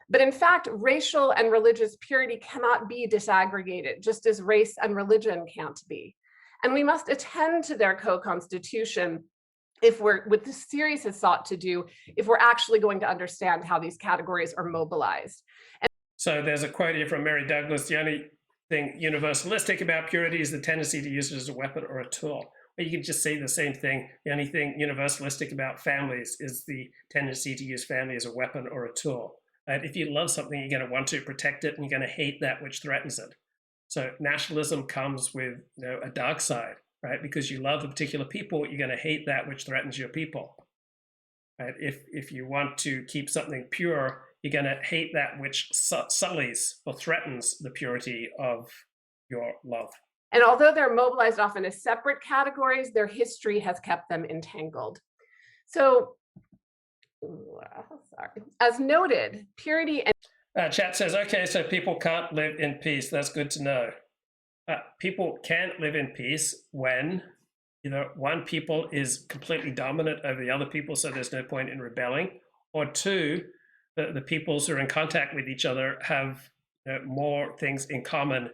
But in fact, racial and religious purity cannot be disaggregated, just as race and religion can't be. And we must attend to their co-constitution what the series has sought to do, if we're actually going to understand how these categories are mobilized. So there's a quote here from Mary Douglas: the only thing universalistic about purity is the tendency to use it as a weapon or a tool. Or you can just say the same thing. The only thing universalistic about families is the tendency to use family as a weapon or a tool. And if you love something, you're going to want to protect it, and you're going to hate that which threatens it. So nationalism comes with a dark side, right? Because you love a particular people, you're going to hate that which threatens your people. Right? If you want to keep something pure, you're going to hate that which sullies or threatens the purity of your love. And although they're mobilized often as separate categories, their history has kept them entangled. So, as noted, purity and chat says, okay, so people can't live in peace. That's good to know. People can't live in peace when one people is completely dominant over the other people, so there's no point in rebelling, or two, the peoples who are in contact with each other have more things in common,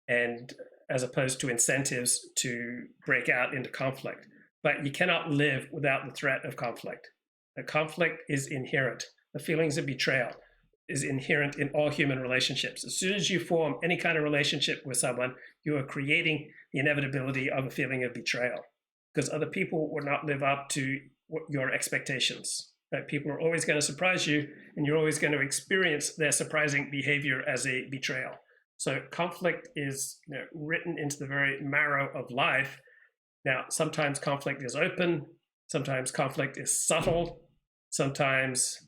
and as opposed to incentives to break out into conflict. But you cannot live without the threat of conflict. The conflict is inherent. The feelings of betrayal is inherent in all human relationships. As soon as you form any kind of relationship with someone, you are creating the inevitability of a feeling of betrayal, because other people will not live up to your expectations. Right? People are always going to surprise you, and you're always going to experience their surprising behavior as a betrayal. So conflict is written into the very marrow of life. Now, sometimes conflict is open, sometimes conflict is subtle, sometimes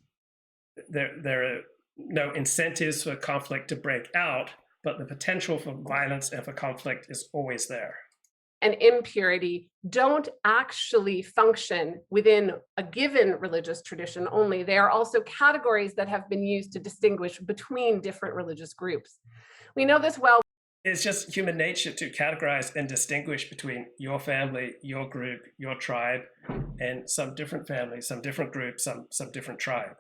there are no incentives for conflict to break out, but the potential for violence and for conflict is always there. And impurity don't actually function within a given religious tradition only. They are also categories that have been used to distinguish between different religious groups. We know this well. It's just human nature to categorize and distinguish between your family, your group, your tribe, and some different families, some different groups, some different tribe.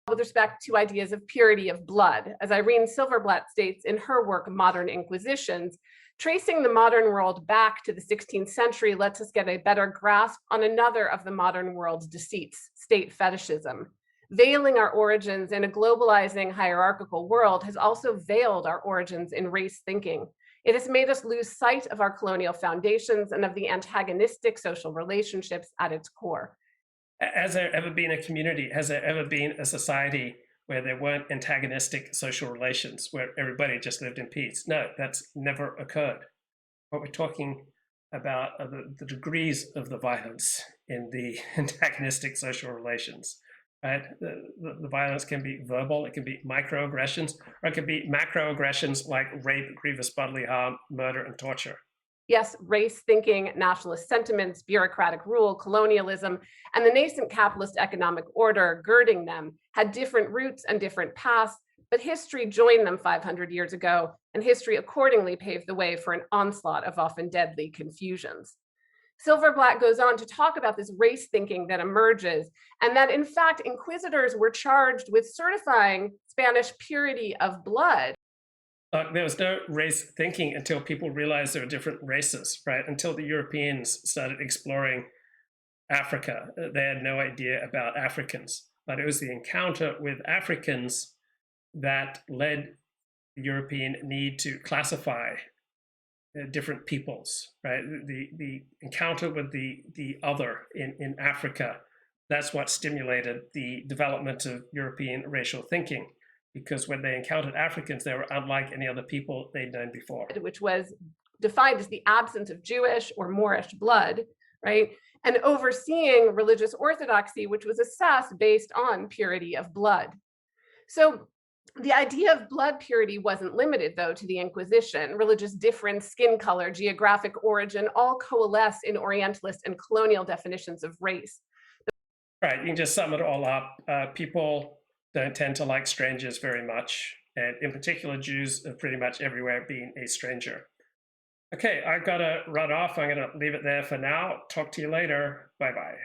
With respect to ideas of purity of blood, as Irene Silverblatt states in her work, Modern Inquisitions, tracing the modern world back to the 16th century lets us get a better grasp on another of the modern world's deceits, state fetishism. Veiling our origins in a globalizing hierarchical world has also veiled our origins in race thinking. It has made us lose sight of our colonial foundations and of the antagonistic social relationships at its core. Has there ever been a community? Has there ever been a society where there weren't antagonistic social relations, where everybody just lived in peace? No, that's never occurred. What we're talking about are the degrees of the violence in the antagonistic social relations. Right? The violence can be verbal, it can be microaggressions, or it can be macroaggressions like rape, grievous bodily harm, murder, and torture. Yes, race thinking, nationalist sentiments, bureaucratic rule, colonialism, and the nascent capitalist economic order girding them had different roots and different paths, but history joined them 500 years ago, and history accordingly paved the way for an onslaught of often deadly confusions. Silverblatt goes on to talk about this race thinking that emerges, and that in fact, inquisitors were charged with certifying Spanish purity of blood. There was no race thinking until people realized there were different races, right? Until the Europeans started exploring Africa. They had no idea about Africans, but it was the encounter with Africans that led the European need to classify different peoples, right? The encounter with the other in Africa, that's what stimulated the development of European racial thinking. Because when they encountered Africans, they were unlike any other people they'd known before. Which was defined as the absence of Jewish or Moorish blood, right? And overseeing religious orthodoxy, which was assessed based on purity of blood. So the idea of blood purity wasn't limited, though, to the Inquisition. Religious difference, skin color, geographic origin, all coalesce in Orientalist and colonial definitions of race. Right, you can just sum it all up. People don't tend to like strangers very much, and in particular, Jews are pretty much everywhere being a stranger. Okay, I've got to run off. I'm going to leave it there for now. Talk to you later. Bye-bye.